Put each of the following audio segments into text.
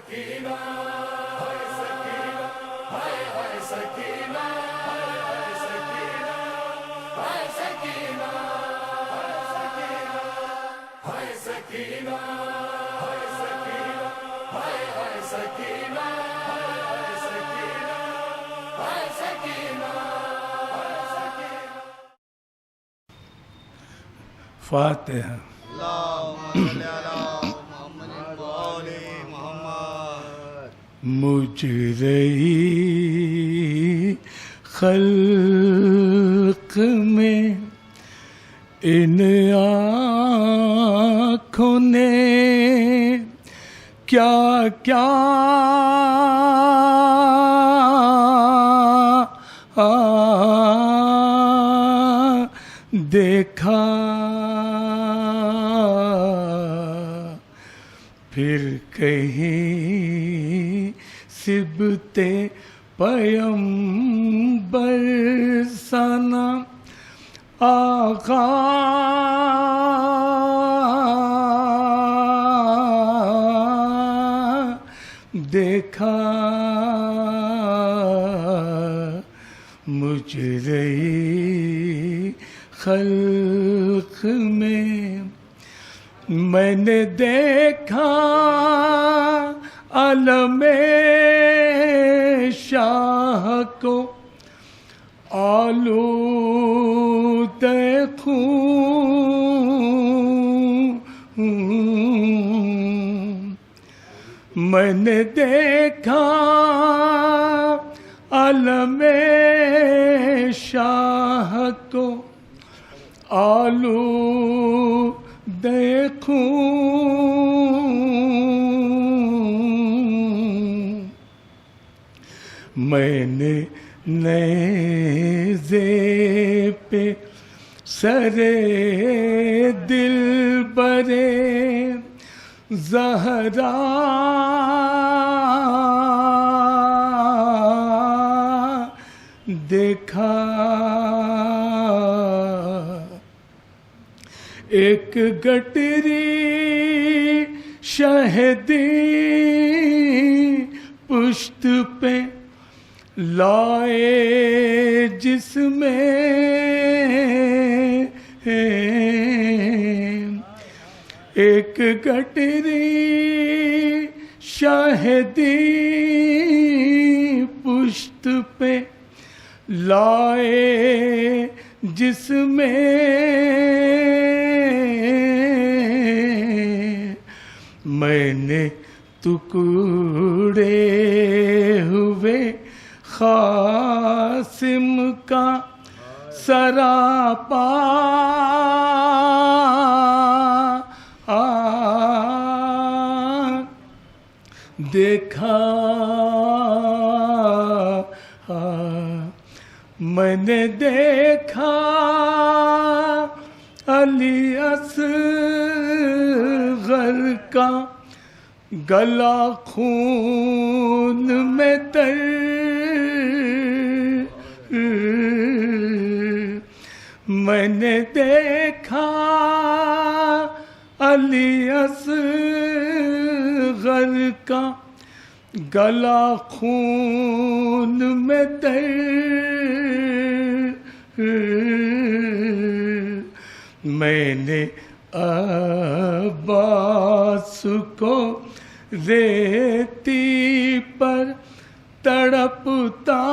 سکینہ ہائے سکینہ ہائے ہائے سکینہ ہائے سکینہ ہائے سکینہ ہائے سکینہ ہائے سکینہ ہائے ہائے سکینہ ہائے سکینہ ہائے سکینہ ہائے سکینہ. فاتحہ. مجرئی خلق میں ان آنکھوں نے کیا کیا دیکھا، پھر کہیں سبتے پیمبر سنا آقا دیکھا. مجرئی خلق میں نے دیکھا عالم شاہ کو آلود خون. میں نے دیکھا عالم شاہ کو آلود خون. میں نے نیزے پہ سر دل برے زہرا دیکھا. ایک گٹری شہدی پشت پہ لائے جس میں ایک گٹری شہدی پشت پہ لائے جس میں میں نے ٹکڑے ہوئے قاسم کا سراپا دیکھا. میں نے دیکھا علی اصغر کا گلا خون میں تر. میں نے دیکھا علی اصغر کا گلا خون میں تر. میں نے عباس کو ریتی پر تڑپتا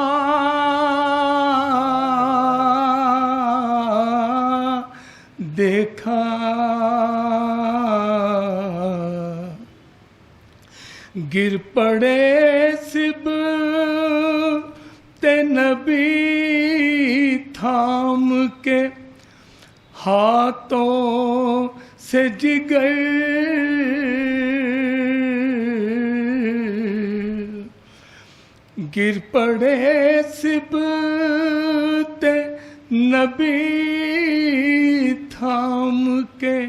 دیکھا. گر پڑے سبط نبی تھام کے ہاتھوں سے جگر. گر پڑے سبط نبی تھام کے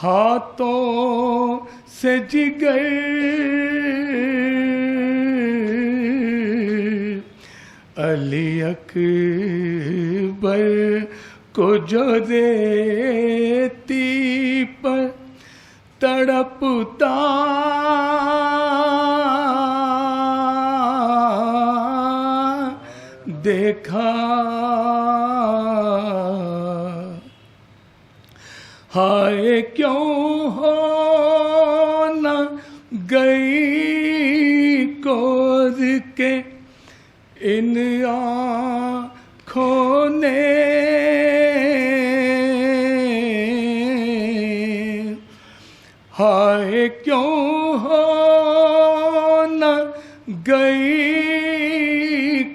ہاتھوں سے جگر. علی اکبر کو جو ریتی پر تڑپتا دیکھا ہائے کیوں ہو نہ گئی کوز کے ان آنکھوں نے ہائے کیوں ہو نہ گئی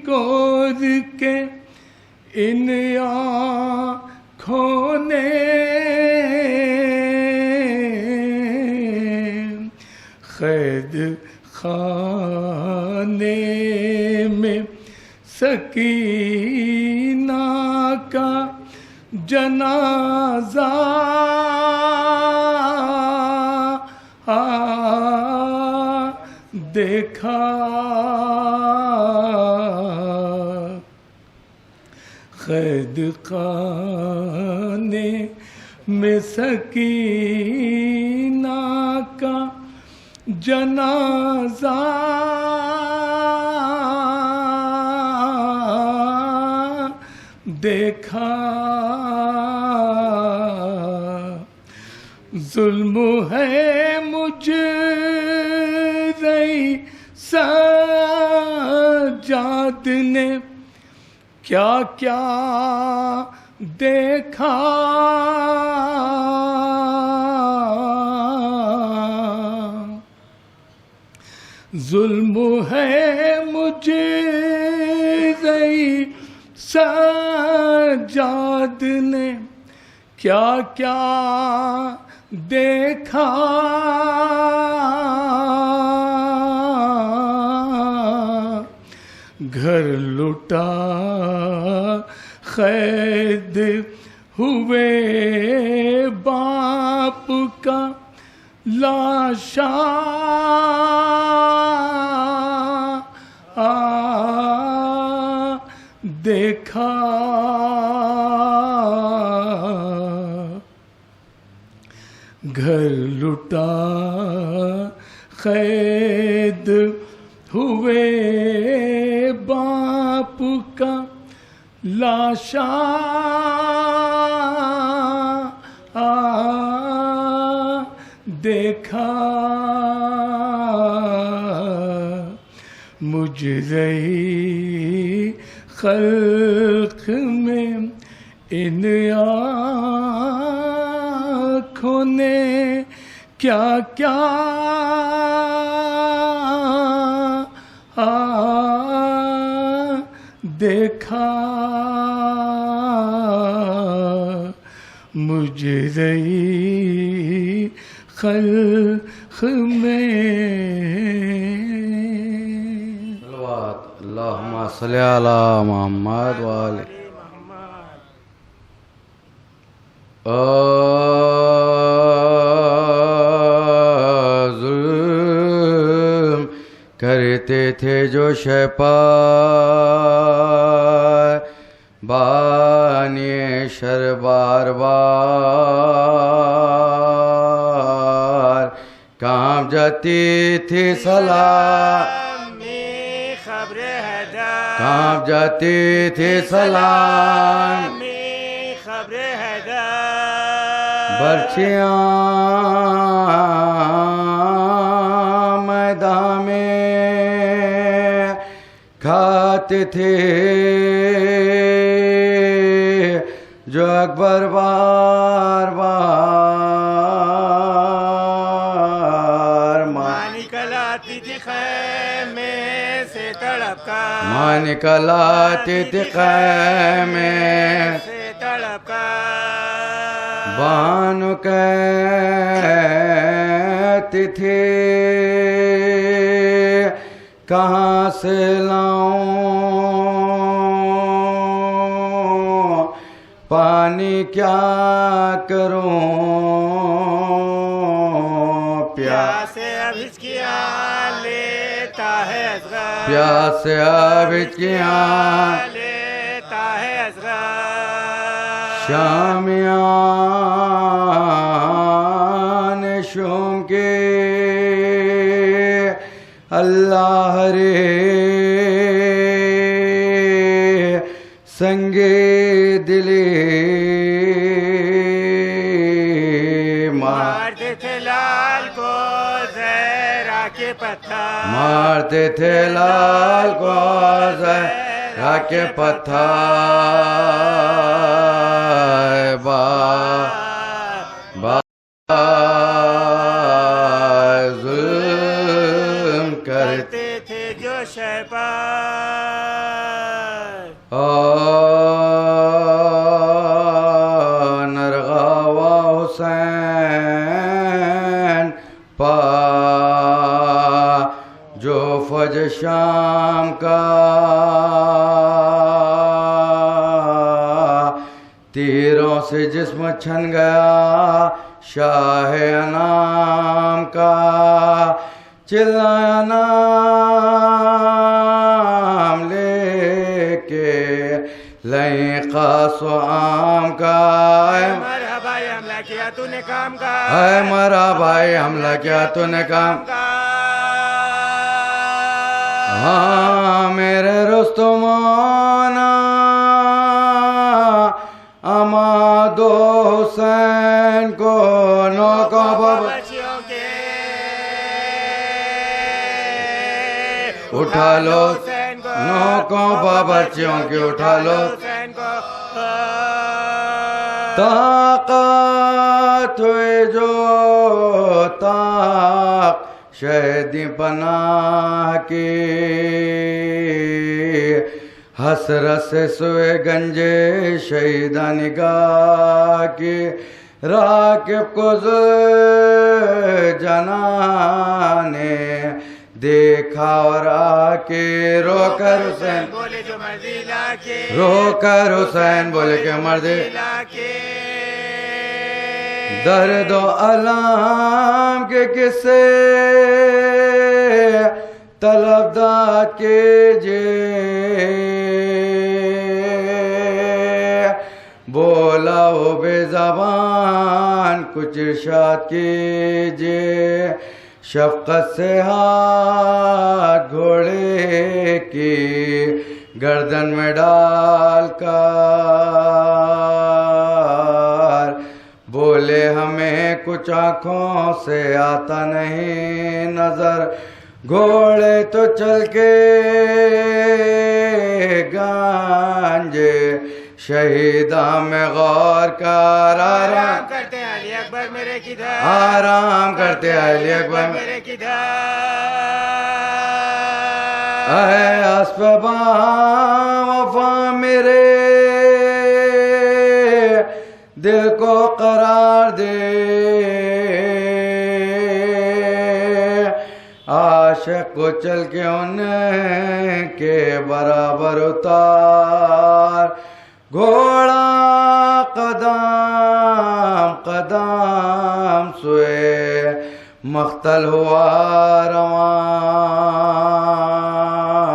کوز کے ان آنکھوں نے قید خانے میں سکینہ کا جنازہ دیکھا قید خانے میں سکینہ کا جنازہ دیکھا ظلم ہے مجھ رہی سجاد نے کیا کیا دیکھا ظلم ہے مجھ رہی سجاد نے کیا کیا دیکھا گھر لٹا قید ہوئے باپ کا لاشا دیکھا گھر لٹا قید ہوئے باپ کا لاشا دیکھا مجرئی خلق میں ان آنکھوں نے کیا کیا دیکھا مجرئی خلق میں اللہم صلی علی محمد وآلہ ظلم کرتے تھے جو شیپار بانی شر بار بار کام جاتی تھی سلام کام جاتی تھی سلام برچیاں میدان میں کھاتے تھے جو اکبر بار بار نکلاتی تھی خیمے سے تڑپ کر ماں نکلاتی تھی خیمے سے تڑپ کر بانو کہتی تھی کہاں سے لاؤں پانی کیا کروں پیاس اب ہچکیاں لیتا ہے اصغر پیاس اب ہچکیاں لیتا ہے اصغر شامیان شوم کے اللہ رے سنگے دلی مارتے تھے لال کو زہرا کے پتھر مارتے تھے لال کو زہرا کے پتھر با ظلم کرتے تھے جو شہباز نرغاوا حسین پا جو فج شام کا تیروں سے جسم چھن گیا شاہ انام کا چلایا نام لے کے لئیں خاص و عام کا مرحبا حملہ کیا تو نے کام کا اے مرحبا حملہ کیا تو نے کام ہاں میرے رستمانا اماد و حسین کو نوکا بچیوں کے اٹھا لو نوکوں بابچیوں کے اٹھا لو حسین کو طاقت ہوئے جو طاق شہدی پناہ کی حسرت سے سوئے گنجے شہیدہ نگاہ کی راکب کو جنانے دیکھا اور آکے رو کر حسین بولے جو مرضی لا کے رو کر حسین بولے کہ مرضی لا کے درد و علام کے قصے طلبدار کیجئے بولا ہو بے زبان کچھ ارشاد کیجئے شفقت سے ہاتھ گھوڑے کی گردن میں ڈال کر بولے ہمیں کچھ آنکھوں سے آتا نہیں نظر گھوڑے تو چل کے گانجے شہیداں میں غور کر آرام کرتے ہیں علی اکبر میرے کدھر آرام کرتے علی اکبر میرے کدھر اے اسباب وفا میرے دل کو قرار دے عاشق کو چل کے ان کے برابر اتار گھوڑا قدم قدم سوئے مختل ہوا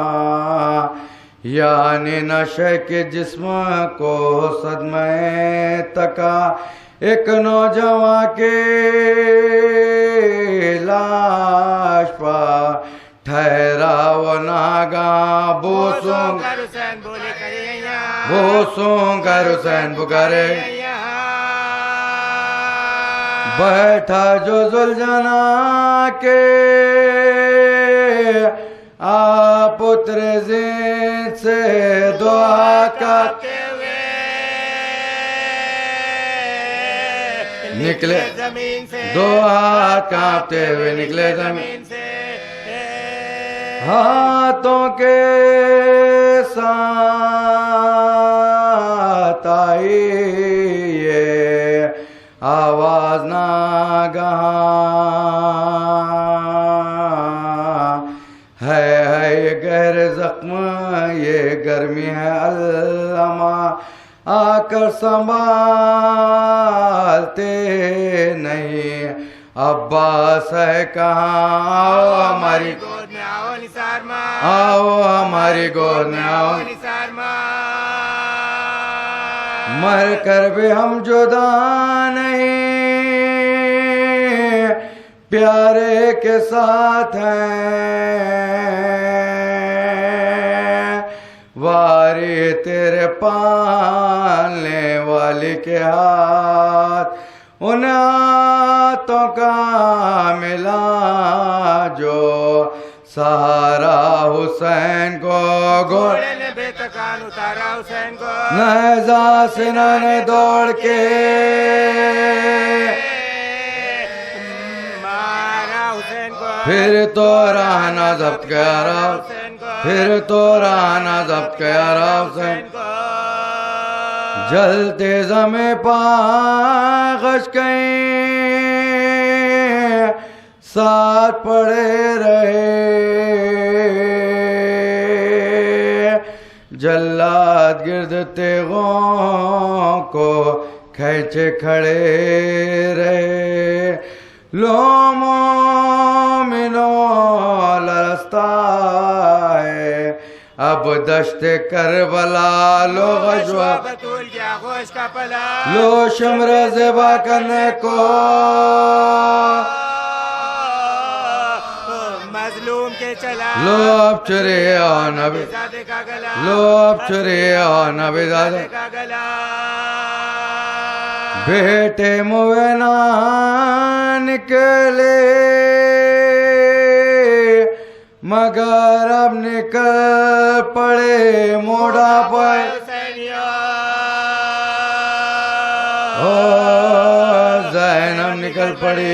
رواں یعنی نشے کے جسم کو صدمہ تکا ایک نوجوان کے لاش پا ٹھہرا وہ ناگاں بوسوں کر حسین بولے کرے یہاں بوسوں کر حسین پکارے بیٹھا جو ذوالجنا کے آپ اترے زین سے دعا کرتے نکلے زمین سے دعا کانپتے ہوئے نکلے زمین سے ہاتھوں کے ساتھ آئی یہ آواز ناگہاں ہے یہ گہر زخم یہ گرمی ہے علامہ آ کر سنبھالتے نہیں عباس ہے کہاں آؤ ہماری گود میں آؤ نثار ماں آؤ ہماری گود میں آؤ نثار ماں مر کر بھی ہم جدا نہیں پیارے کے ساتھ ہیں واری تیرے پالنے والے کے ہاتھ ان ہاتھوں کا ملا جو سہارا حسین کو گھوڑے نے بے تکان اتارا حسین کو نیزہ سینہ نے دوڑ کے مارا حسین کو پھر تو رانا ضبط کیا رہا حسین کو پھر تو رانا ضبط کیا رہا حسین کو جلتے زمیں پاغش گئے ساتھ پڑے رہے جلاد گرد تیغوں کو کھینچے کھڑے رہے لو مومنو لرزتا ہے اب دشت کربلا لو غزوہ بطول کیا گوش کا پلا لو شمر زبا کرنے کو مظلوم کے چلا لو اب چرے نبی زادے کا گلا لو اب چرے نبی زادے کا گلا بیٹے موینا نکلے مگر اب نکل پڑے موڑا پائے او زینب نکل پڑی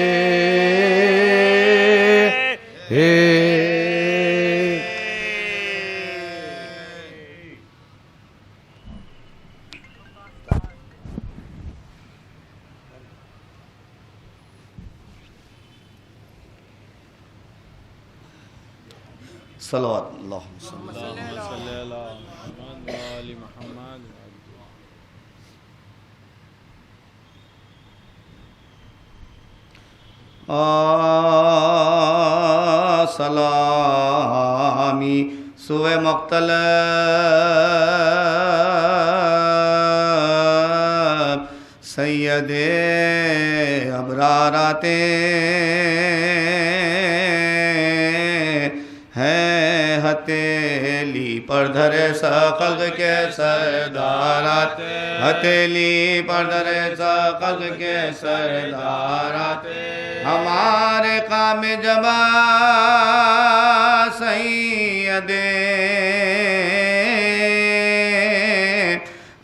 صلوات اللہ سلامی سوئے مقتل سید ابرارات ہیں ہتیلی پر دھرے سا خلق کے سردارات ہتیلی پر دھرے سا خلق کے سردارات ہمارے قام جبا سید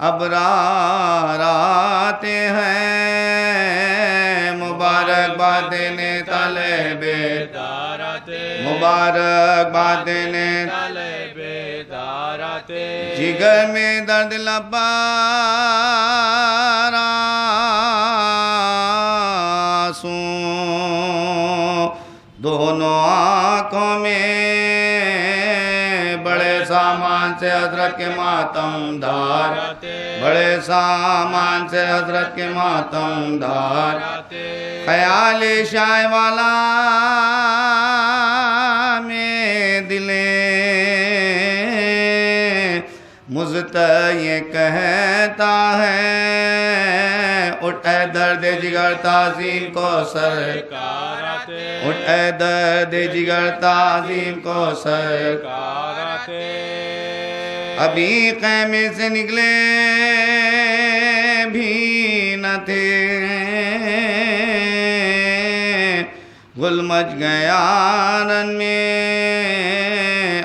ابرارات ہیں مبارک باد دینے طالب مبارک باد دینے جگر میں درد لبار آنسوں دونوں آنکھوں میں بڑے سامان سے حضرت کے ماتم دار بڑے سامان سے حضرت کے ماتم دار خیال شاہ والا میں دلیں مجھتا یہ کہتا ہے اٹھے درد جگر تعظیم کو سرکار اٹھے درد جگر تعظیم کو سرکار ابھی خیمے سے نکلے بھی نہ تھے گل مچ گیا رن میں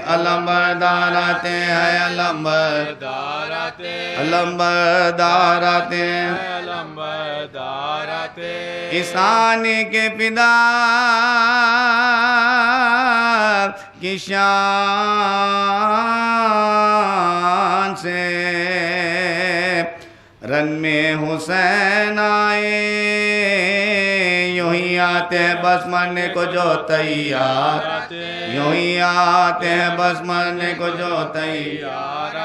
علم بردار آتے ہیں علم بردار آتے ہیں کسانے کے فدا کی شان سے رن میں حسین آئے یوں ہی آتے ہیں بس مرنے کو جو تیار یوں ہی آتے ہیں بس مرنے کو جو تیار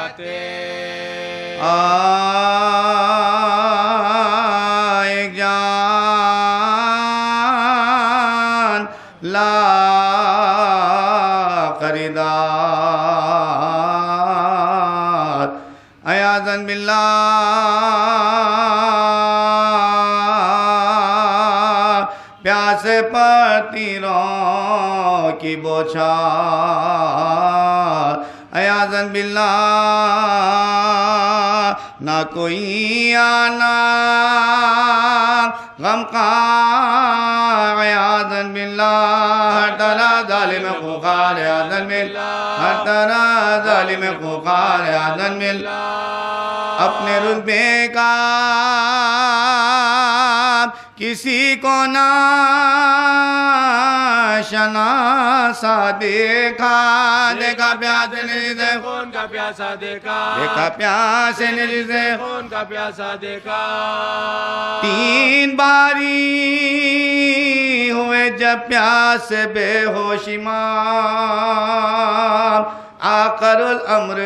ایک جان لا خریدار عیاذاً باللہ پیاسے پر تیروں کی بوچھار عیاذاً باللہ نہ کوئی آنا غم کا عیاذاً باللہ ہر طرح ظالم خوخار عیاذاً باللہ ہر طرح ظالم خوخار عیاذاً باللہ اپنے رتبے کا کسی کو نہ شناسا دیکھا دیکھا پیاسے نے خون کا پیاسا دیکھا دیکھا پیاسے نے خون کا پیاسا دیکھا 3 باری ہوئے جب پیاس بے ہوش امام آخر الامر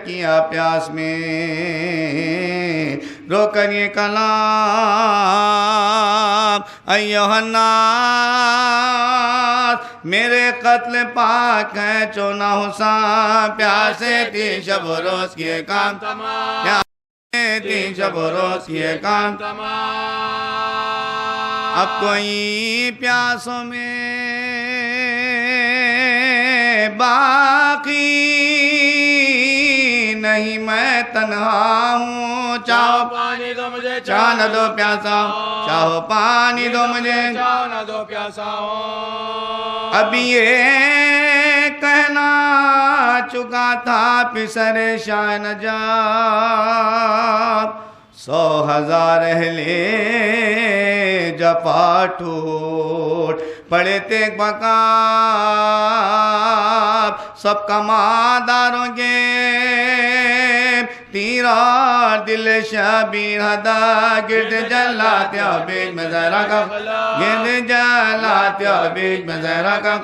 کیا پیاس میں رو کر یہ کلام ایوہ الناس میرے قتل پاک ہے چونا حسام پیاسے تھی شب و روز کیے کام پیاسے تھی شب و روز کیے کام اب کوئی پیاسوں میں باقی نہیں میں تنہا ہوں چاہو پانی دو مجھے چاہ نہ دو پیاسا چاہو پانی دو مجھے چاہو نہ دو پیاسا ہوں اب یہ کہنا چکا تھا پسر شاہ نجات 100,000 اہلِ جفا ٹوٹ پڑے تیک بکاب سب کماداروں کے تیرار دل شبیر ہدا گرد جلاتے ہو بیچ میں زہرہ کا گرد جلاتے ہو بیچ میں زہرہ کا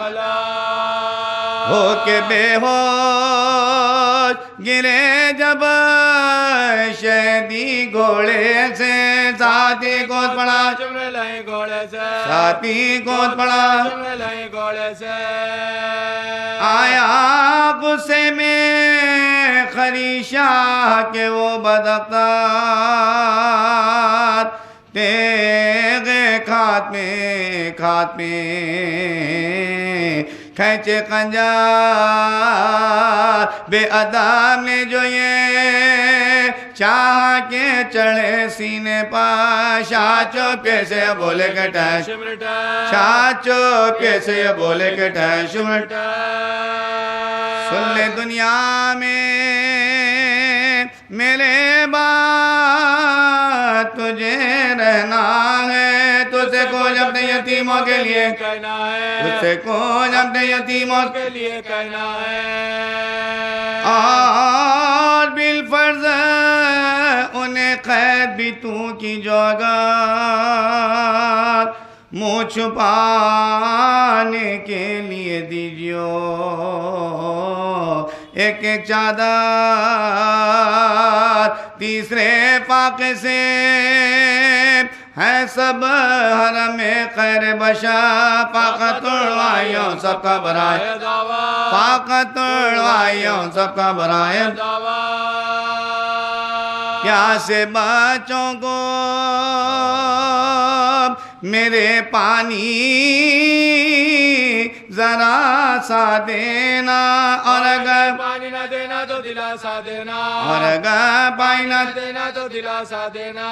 ہو کے بے ہوش گرے جب شہدی گھوڑے سے ساتھی گود پڑا چمڑے لائیں گھوڑے سے ساتھی گود پڑا چمڑے لائیں گھوڑے سے آیا غصے میں خریشاہ کے وہ بدقات تیغ خاتمے کھینچے خنجر بے ادب نے جو یہ چاہ کے چڑھے سینے پر شاچو پیسے بولے کے ٹھہر شاچو پیسے بولے کے ٹھہر سن لے دنیا میں میرے بعد تجھے رہنا ہے تجھ سے کوئی اپنے یتیموں کے لیے کہنا ہے تجھ سے کوئی اپنے یتیموں کے لیے کہنا ہے اور بالفرض انہیں قید بھی تو کی جو اگر منہ چھپانے کے لیے دیجیو ایک ایک چادر تیسرے فاقے سے ہے سب حرم خیر بشر فاقہ توڑوائیوں سب کا برائے فاقہ توڑوائیوں سب کا برائے پیاسے بچوں کو میرے پانی ذرا سا دینا اور اگر پانی نہ دینا تو دلاسا دینا اور اگر پانی نہ دینا تو دلاسا دینا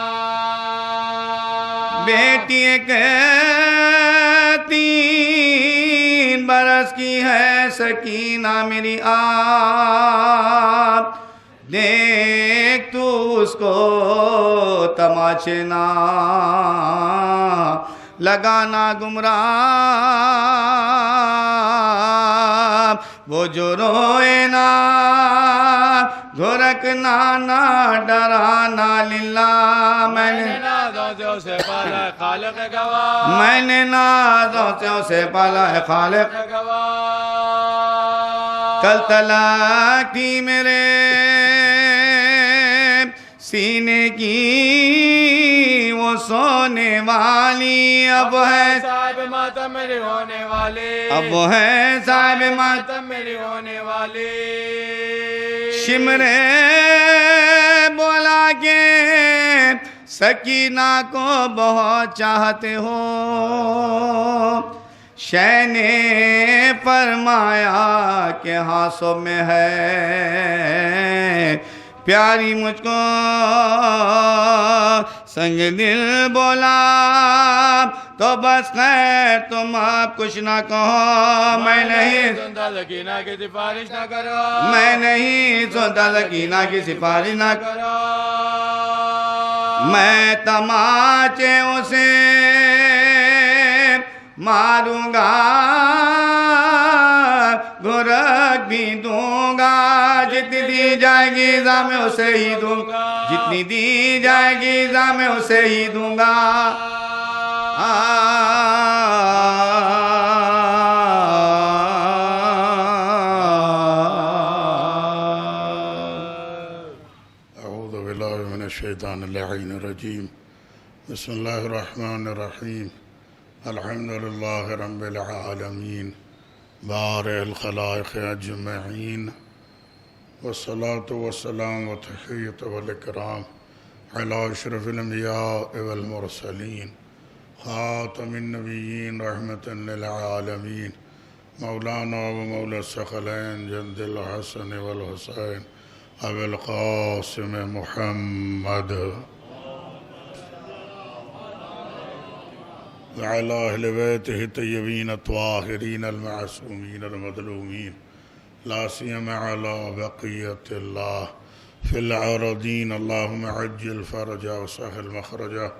بیٹی ایک 3 برس کی ہے سکینہ میری آپ دیکھ تو اس کو تماچے نہ لگانا گمراہ وہ جو روئے نا گھرکنا نہ ڈرانا للہ میں نے نازوں سے اسے پالا ہے خالق گواہ میں نے نازوں سے اسے پالا ہے خالق گواہ کل طلاق تھی میرے سینے کی وہ سونے والی اب ہے صاحب ماتم میری ہونے والے اب وہ ہے صاحب ماتم ماتم میری ہونے والے شمرے بولا کہ سکینہ کو بہت چاہتے ہو شے نے فرمایا کہ ہانسوں میں ہے پیاری مجھ کو سنگ دل بولا تو بس خیر تم آپ کچھ نہ کہو میں نہیں سنتا سکینہ کی سفارش نہ کرو میں نہیں سنتا سکینہ کی سفارش نہ کرو میں تماچے اسے ماروں گا گھرک بھی دوں گا جتنی دی جائے گی ایزا میں اسے ہی دوں گا جتنی دی جائے گی ایزا میں اسے ہی دوں گا اعوذ باللہ من الشیطان اللعین الرجیم بسم اللہ الرحمن الرحیم الحمدللہ رب العالمین بارئ الخلائق اجمعین والصلاة والسلام والتحیۃ والاکرام علی اشرف الانبیاء والمرسلین خاتم النبیین رحمۃ للعالمین مولانا و مولا الثقلین جد الحسن والحسین ابی القاسم محمد وعلى أهل بيته الطيبين الطاهرين المعصومين المظلومين لا سيما على بقية الله في العارضين اللهم عجل فرجا وسهل مخرجا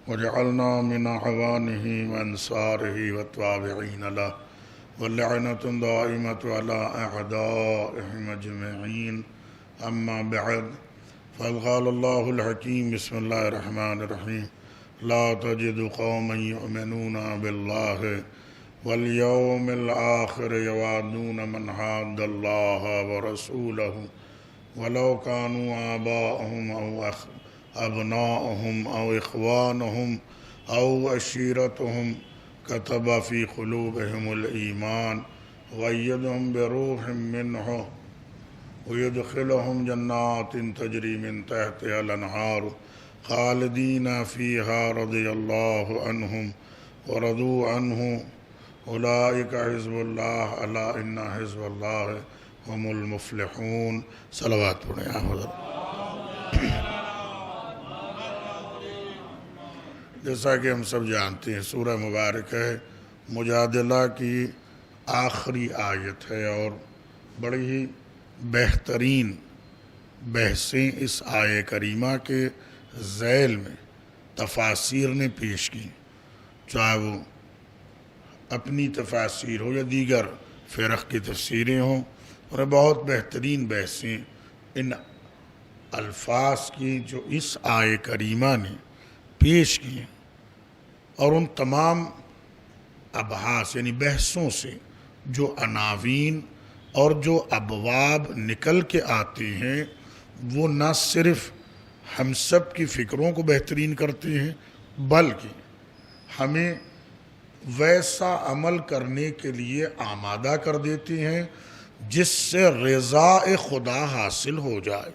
واجعلنا من أعوانه وأنصاره والتابعين له واللعنة دائمة على أعدائهم أجمعين أما بعد فقد قال الله الحكيم بسم الله الرحمن الرحيم لا تجد قوما يؤمنون بالله واليوم الآخر يوادون من حاد الله ورسوله ولو كانوا آباءهم أو أبناءهم أو إخوانهم أو عشيرتهم كتب في قلوبهم الإيمان وأيدهم بروح منه ويدخلهم جنات تجري من تحتها الأنهار خالدین فیہا رضی اللہ عنہم ورضوا عنہ اولئک حزب اللہ الا ان حزب اللہ هم المفلحون صلوات پڑھیں آپ حضرت۔ جیسا کہ ہم سب جانتے ہیں سورہ مبارک ہے مجادلہ کی آخری آیت ہے اور بڑی ہی بہترین بحثیں اس آیہ کریمہ کے ذیل میں تفاسیر نے پیش کی، چاہے وہ اپنی تفاسیر ہو یا دیگر فرق کی تفسیریں ہوں، اور بہت بہترین بحثیں ان الفاظ کی جو اس آیہ کریمہ نے پیش کی ہیں، اور ان تمام ابحاث یعنی بحثوں سے جو عناوین اور جو ابواب نکل کے آتے ہیں وہ نہ صرف ہم سب کی فکروں کو بہترین کرتے ہیں بلکہ ہمیں ویسا عمل کرنے کے لیے آمادہ کر دیتے ہیں جس سے رضا خدا حاصل ہو جائے،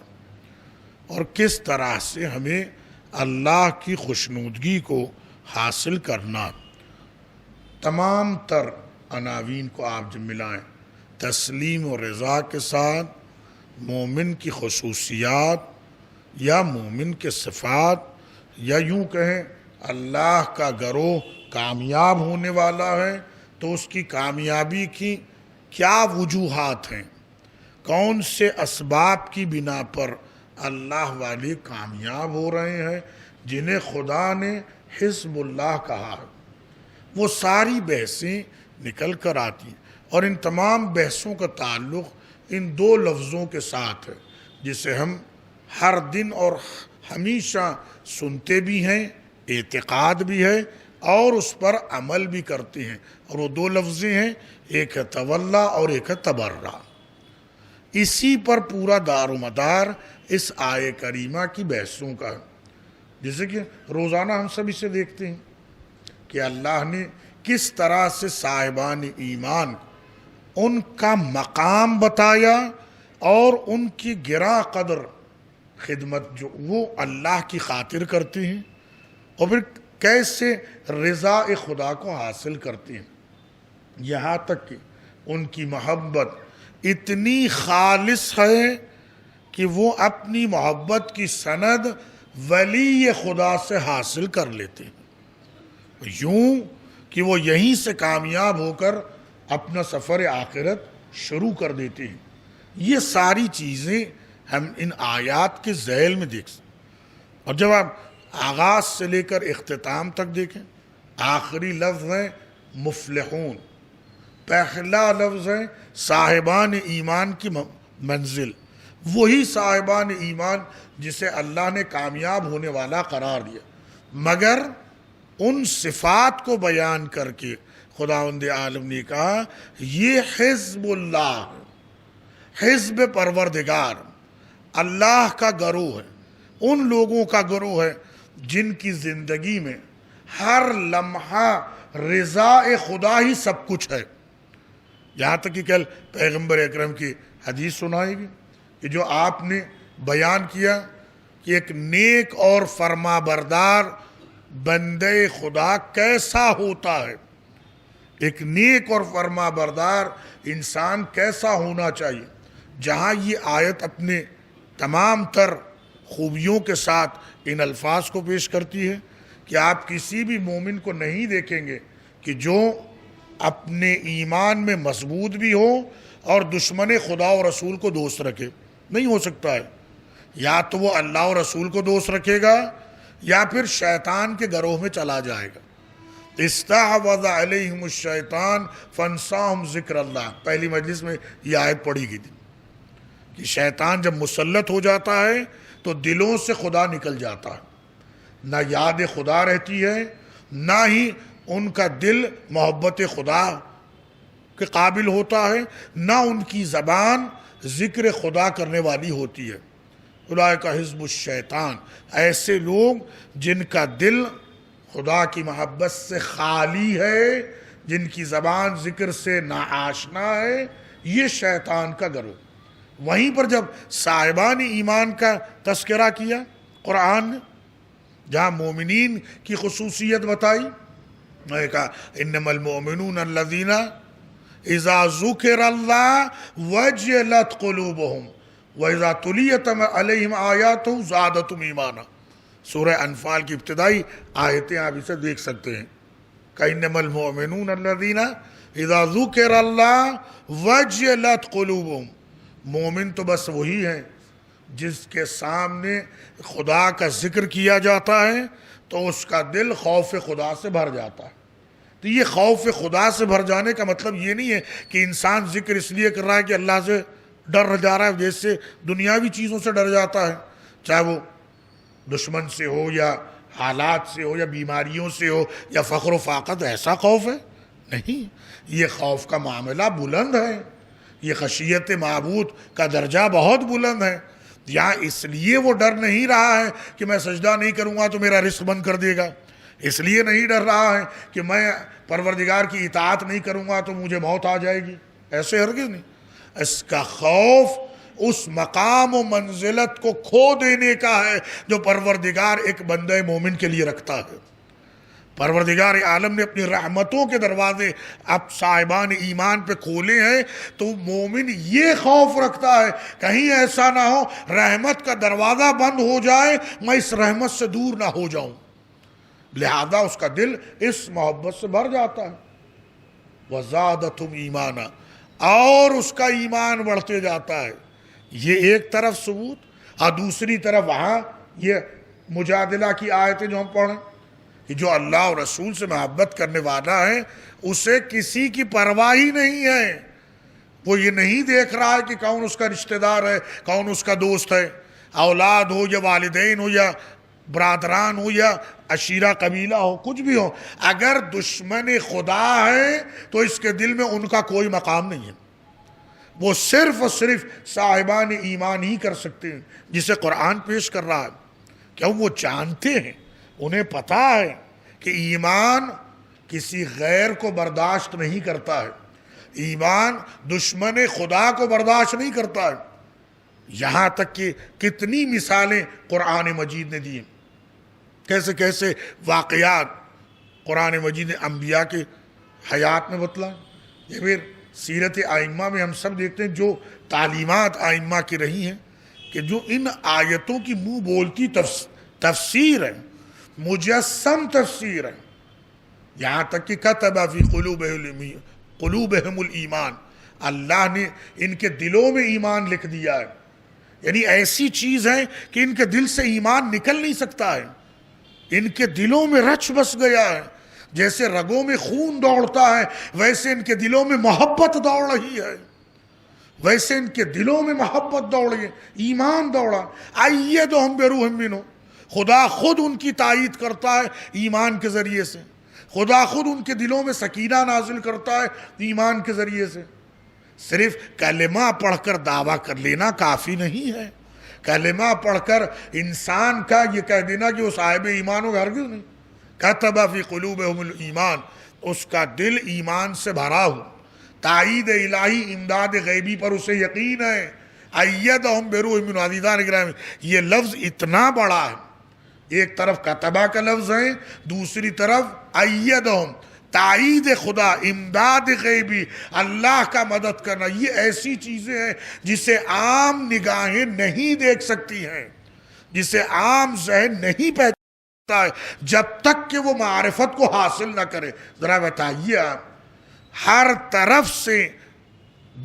اور کس طرح سے ہمیں اللہ کی خوشنودگی کو حاصل کرنا۔ تمام تر عناوین کو آپ جب ملائیں تسلیم و رضا کے ساتھ مومن کی خصوصیات یا مومن کے صفات، یا یوں کہیں اللہ کا گروہ کامیاب ہونے والا ہے تو اس کی کامیابی کی کیا وجوہات ہیں، کون سے اسباب کی بنا پر اللہ والے کامیاب ہو رہے ہیں جنہیں خدا نے حزب اللہ کہا ہے، وہ ساری بحثیں نکل کر آتی ہیں، اور ان تمام بحثوں کا تعلق ان دو لفظوں کے ساتھ ہے جسے ہم ہر دن اور ہمیشہ سنتے بھی ہیں، اعتقاد بھی ہے اور اس پر عمل بھی کرتے ہیں، اور وہ دو لفظیں ہیں، ایک ہے تولا اور ایک ہے تبرع۔ اسی پر پورا دار و مدار اس آیہ کریمہ کی بحثوں کا ہے، جیسے کہ روزانہ ہم سب اسے دیکھتے ہیں کہ اللہ نے کس طرح سے صاحبان ایمان ان کا مقام بتایا اور ان کی گراں قدر خدمت جو وہ اللہ کی خاطر کرتے ہیں، اور پھر کیسے رضا خدا کو حاصل کرتے ہیں، یہاں تک کہ ان کی محبت اتنی خالص ہے کہ وہ اپنی محبت کی سند ولی خدا سے حاصل کر لیتے ہیں، یوں کہ وہ یہیں سے کامیاب ہو کر اپنا سفر آخرت شروع کر دیتے ہیں۔ یہ ساری چیزیں ہم ان آیات کے ذیل میں دیکھ سکتے ہیں۔ اور جب آپ آغاز سے لے کر اختتام تک دیکھیں، آخری لفظ ہے مفلحون، پہلا لفظ ہے صاحبان ایمان کی منزل، وہی صاحبان ایمان جسے اللہ نے کامیاب ہونے والا قرار دیا، مگر ان صفات کو بیان کر کے خداوند عالم نے کہا یہ حزب اللہ، حزب پروردگار، اللہ کا گروہ ہے، ان لوگوں کا گروہ ہے جن کی زندگی میں ہر لمحہ رضا خدا ہی سب کچھ ہے۔ یہاں تک کہ کل پیغمبر اکرم کی حدیث سنائے گی کہ جو آپ نے بیان کیا کہ ایک نیک اور فرما بردار بندے خدا کیسا ہوتا ہے، ایک نیک اور فرما بردار انسان کیسا ہونا چاہیے، جہاں یہ آیت اپنے تمام تر خوبیوں کے ساتھ ان الفاظ کو پیش کرتی ہے کہ آپ کسی بھی مومن کو نہیں دیکھیں گے کہ جو اپنے ایمان میں مضبوط بھی ہو اور دشمن خدا و رسول کو دوست رکھے، نہیں ہو سکتا ہے۔ یا تو وہ اللہ و رسول کو دوست رکھے گا یا پھر شیطان کے گروہ میں چلا جائے گا۔ استحوذ علیہم الشیطان فانساہم ذکر اللہ، پہلی مجلس میں یہ آیت پڑھی گئی تھی کہ شیطان جب مسلط ہو جاتا ہے تو دلوں سے خدا نکل جاتا ہے، نہ یاد خدا رہتی ہے، نہ ہی ان کا دل محبت خدا کے قابل ہوتا ہے، نہ ان کی زبان ذکر خدا کرنے والی ہوتی ہے۔ اولئک حزب الشیطان، ایسے لوگ جن کا دل خدا کی محبت سے خالی ہے، جن کی زبان ذکر سے ناآشنا ہے، یہ شیطان کا گروہ۔ وہیں پر جب صاحبان ایمان کا تذکرہ کیا قرآن نے، جہاں مومنین کی خصوصیت بتائی، میں نے کہا انما المؤمنون الذین اذا ذکر اللہ وجلت قلوبہم وَإِذَا تُلِيَتْ عَلَيْهِمْ آيَاتُهُ زَادَتْهُمْ ایمانا، سورہ انفال کی ابتدائی آیتیں آپ اسے دیکھ سکتے ہیں کہ انما المؤمنون الذین اذا ذکر اللہ وجلت قلوبہم، مومن تو بس وہی ہیں جس کے سامنے خدا کا ذکر کیا جاتا ہے تو اس کا دل خوف خدا سے بھر جاتا ہے۔ تو یہ خوف خدا سے بھر جانے کا مطلب یہ نہیں ہے کہ انسان ذکر اس لیے کر رہا ہے کہ اللہ سے ڈر جا رہا ہے، جیسے دنیاوی چیزوں سے ڈر جاتا ہے، چاہے وہ دشمن سے ہو یا حالات سے ہو یا بیماریوں سے ہو یا فقر و فاقت، ایسا خوف ہے نہیں۔ یہ خوف کا معاملہ بلند ہے، یہ خشیت معبود کا درجہ بہت بلند ہے۔ یہاں اس لیے وہ ڈر نہیں رہا ہے کہ میں سجدہ نہیں کروں گا تو میرا رزق بند کر دے گا، اس لیے نہیں ڈر رہا ہے کہ میں پروردگار کی اطاعت نہیں کروں گا تو مجھے موت آ جائے گی، ایسے ہرگز نہیں۔ اس کا خوف اس مقام و منزلت کو کھو دینے کا ہے جو پروردگار ایک بندہ مومن کے لیے رکھتا ہے۔ پروردگار عالم نے اپنی رحمتوں کے دروازے اب صاحبان ایمان پہ کھولے ہیں، تو مومن یہ خوف رکھتا ہے کہیں ایسا نہ ہو رحمت کا دروازہ بند ہو جائے، میں اس رحمت سے دور نہ ہو جاؤں، لہذا اس کا دل اس محبت سے بھر جاتا ہے۔ وَزَادَتْهُمْ ایمانا، اور اس کا ایمان بڑھتے جاتا ہے۔ یہ ایک طرف ثبوت، اور دوسری طرف وہاں یہ مجادلہ کی آیتیں جو ہم پڑھیں کہ جو اللہ اور رسول سے محبت کرنے والا ہے اسے کسی کی پرواہ ہی نہیں ہے، وہ یہ نہیں دیکھ رہا ہے کہ کون اس کا رشتہ دار ہے، کون اس کا دوست ہے، اولاد ہو یا والدین ہو یا برادران ہو یا عشیرہ قبیلہ ہو، کچھ بھی ہو، اگر دشمن خدا ہے تو اس کے دل میں ان کا کوئی مقام نہیں ہے۔ وہ صرف اور صرف صاحبان ایمان ہی کر سکتے ہیں، جسے قرآن پیش کر رہا ہے، کیوں وہ جانتے ہیں، انہیں پتہ ہے کہ ایمان کسی غیر کو برداشت نہیں کرتا ہے، ایمان دشمن خدا کو برداشت نہیں کرتا ہے۔ یہاں تک کہ کتنی مثالیں قرآن مجید نے دی ہیں، کیسے کیسے واقعات قرآن مجید نے انبیاء کے حیات میں بتلا، یا پھر سیرت ائمہ میں ہم سب دیکھتے ہیں جو تعلیمات ائمہ کی رہی ہیں کہ جو ان آیتوں کی منہ بولتی تفسیر ہے، مجسم تفسیر ہے، یہاں تک کہ کتب فی قلوبہم الایمان، اللہ نے ان کے دلوں میں ایمان لکھ دیا ہے، یعنی ایسی چیز ہے کہ ان کے دل سے ایمان نکل نہیں سکتا ہے، ان کے دلوں میں رچ بس گیا ہے، جیسے رگوں میں خون دوڑتا ہے ویسے ان کے دلوں میں محبت دوڑ رہی ہے، ویسے ان کے دلوں میں محبت دوڑ رہی ہے، ایمان دوڑا۔ ایدہم بروح منہ، خدا خود ان کی تائید کرتا ہے ایمان کے ذریعے سے، خدا خود ان کے دلوں میں سکینہ نازل کرتا ہے ایمان کے ذریعے سے۔ صرف کلمہ پڑھ کر دعویٰ کر لینا کافی نہیں ہے، کلمہ پڑھ کر انسان کا یہ کہہ دینا کہ وہ صاحب ایمان ہو، ہرگز نہیں۔ کتب فی قلوبہم الایمان، اس کا دل ایمان سے بھرا ہو، تائید الہی، امداد غیبی پر اسے یقین ہے۔ ایدہم بروح منہ، عزیزان گرامی یہ لفظ اتنا بڑا ہے، ایک طرف کتبہ کا لفظ ہے، دوسری طرف ایدہم، تائید خدا، امداد غیبی، اللہ کا مدد کرنا، یہ ایسی چیزیں ہیں جسے عام نگاہیں نہیں دیکھ سکتی ہیں، جسے عام ذہن نہیں پہچانتا ہے جب تک کہ وہ معرفت کو حاصل نہ کرے۔ ذرا بتائیے آپ، ہر طرف سے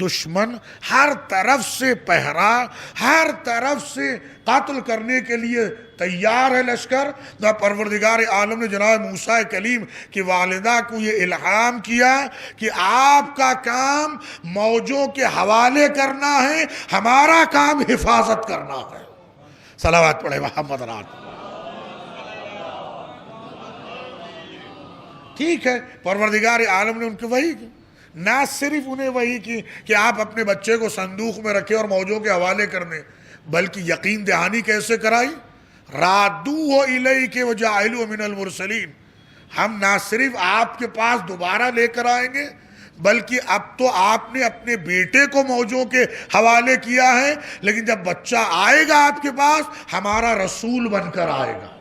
دشمن، ہر طرف سے پہرا، ہر طرف سے قتل کرنے کے لیے تیار ہے لشکر، نہ پروردگار عالم نے جناب موسیٰ کلیم کی والدہ کو یہ الہام کیا کہ آپ کا کام موجوں کے حوالے کرنا ہے، ہمارا کام حفاظت کرنا ہے۔ صلوات پڑھے محمد رات۔ ٹھیک ہے، پروردگار عالم نے ان کو وحی کی، نہ صرف انہیں وحی کی کہ آپ اپنے بچے کو صندوق میں رکھے اور موجوں کے حوالے کرنے، بلکہ یقین دہانی کیسے کرائی؟ رادوہ الیک وجعلوہ من المرسلین، ہم نہ صرف آپ کے پاس دوبارہ لے کر آئیں گے بلکہ اب تو آپ نے اپنے بیٹے کو موجوں کے حوالے کیا ہے، لیکن جب بچہ آئے گا آپ کے پاس ہمارا رسول بن کر آئے گا،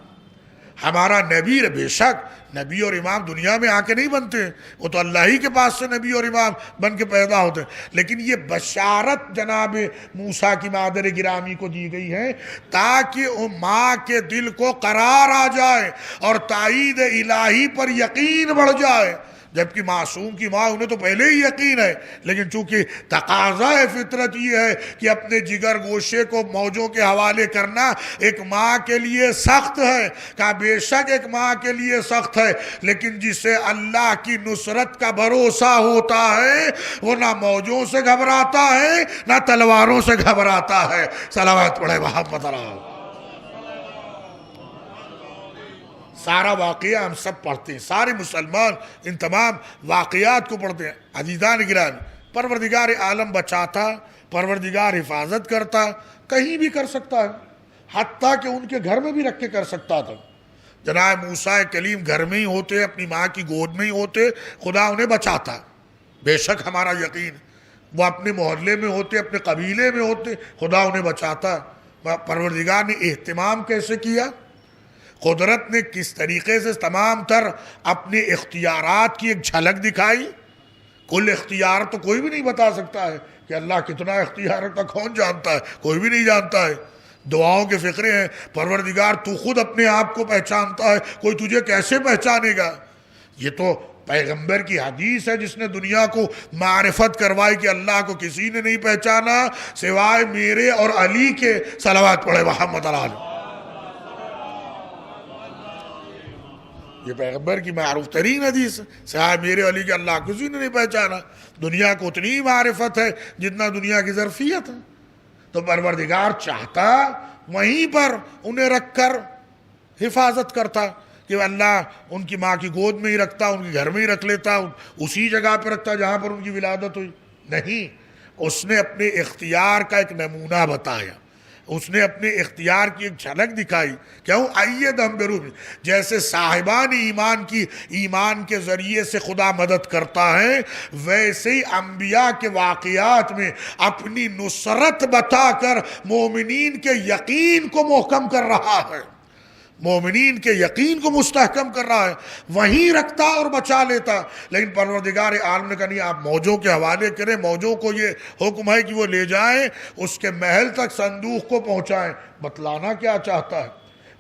ہمارا نبی۔ بے شک نبی اور امام دنیا میں آ کے نہیں بنتے، وہ تو اللہ ہی کے پاس سے نبی اور امام بن کے پیدا ہوتے ہیں، لیکن یہ بشارت جناب موسیٰ کی مادر گرامی کو دی گئی ہے تاکہ ماں کے دل کو قرار آ جائے اور تائید الہی پر یقین بڑھ جائے، جبکہ معصوم کی ماں انہیں تو پہلے ہی یقین ہے، لیکن چونکہ تقاضا فطرت یہ ہے کہ اپنے جگر گوشے کو موجوں کے حوالے کرنا ایک ماں کے لیے سخت ہے، کہا بے شک ایک ماں کے لیے سخت ہے، لیکن جسے اللہ کی نصرت کا بھروسہ ہوتا ہے وہ نہ موجوں سے گھبراتا ہے نہ تلواروں سے گھبراتا ہے۔ صلوات پڑھے محمد رات۔ سارا واقعہ ہم سب پڑھتے ہیں، سارے مسلمان ان تمام واقعات کو پڑھتے ہیں۔ عزیزان گرامی، پروردگار عالم بچاتا، پروردگار حفاظت کرتا، کہیں بھی کر سکتا ہے، حتیٰ کہ ان کے گھر میں بھی رکھ کے کر سکتا تھا۔ جناب موسیٰ کلیم گھر میں ہی ہوتے، اپنی ماں کی گود میں ہی ہوتے، خدا انہیں بچاتا، بے شک ہمارا یقین۔ وہ اپنے محلے میں ہوتے، اپنے قبیلے میں ہوتے، خدا انہیں بچاتا۔ پروردگار نے اہتمام کیسے کیا، قدرت نے کس طریقے سے تمام تر اپنے اختیارات کی ایک جھلک دکھائی۔ کل اختیار تو کوئی بھی نہیں بتا سکتا ہے کہ اللہ کتنا اختیار رکھتا، کون جانتا ہے؟ کوئی بھی نہیں جانتا ہے۔ دعاؤں کے فقرے ہیں، پروردگار تو خود اپنے آپ کو پہچانتا ہے، کوئی تجھے کیسے پہچانے گا؟ یہ تو پیغمبر کی حدیث ہے جس نے دنیا کو معرفت کروائی کہ اللہ کو کسی نے نہیں پہچانا سوائے میرے اور علی کے۔ صلوات پڑھے محمد علیہ۔ یہ پیغمبر کی معروف ترین حدیث ہے، صاحب میرے علی کے اللہ کسی نے نہیں پہچانا۔ دنیا کو اتنی ہی معرفت ہے جتنا دنیا کی ظرفیت ہے، تو پروردگار چاہتا وہیں پر انہیں رکھ کر حفاظت کرتا کہ اللہ ان کی ماں کی گود میں ہی رکھتا، ان کے گھر میں ہی رکھ لیتا، اسی جگہ پہ رکھتا جہاں پر ان کی ولادت ہوئی۔ نہیں، اس نے اپنے اختیار کا ایک نمونہ بتایا، اس نے اپنے اختیار کی ایک جھلک دکھائی۔ کیوں؟ ایدہم بروح، جیسے صاحبان ایمان کی ایمان کے ذریعے سے خدا مدد کرتا ہے، ویسے ہی انبیاء کے واقعات میں اپنی نصرت بتا کر مومنین کے یقین کو محکم کر رہا ہے۔ مومنین کے یقین کو مستحکم کر رہا ہے، وہیں رکھتا اور بچا لیتا. لیکن پروردگار عالم نے کہا نہیں، آپ موجوں کے حوالے کریں، موجوں کو یہ حکم ہے کہ وہ لے جائیں، اس کے محل تک صندوق کو پہنچائیں. بتلانا کیا چاہتا ہے؟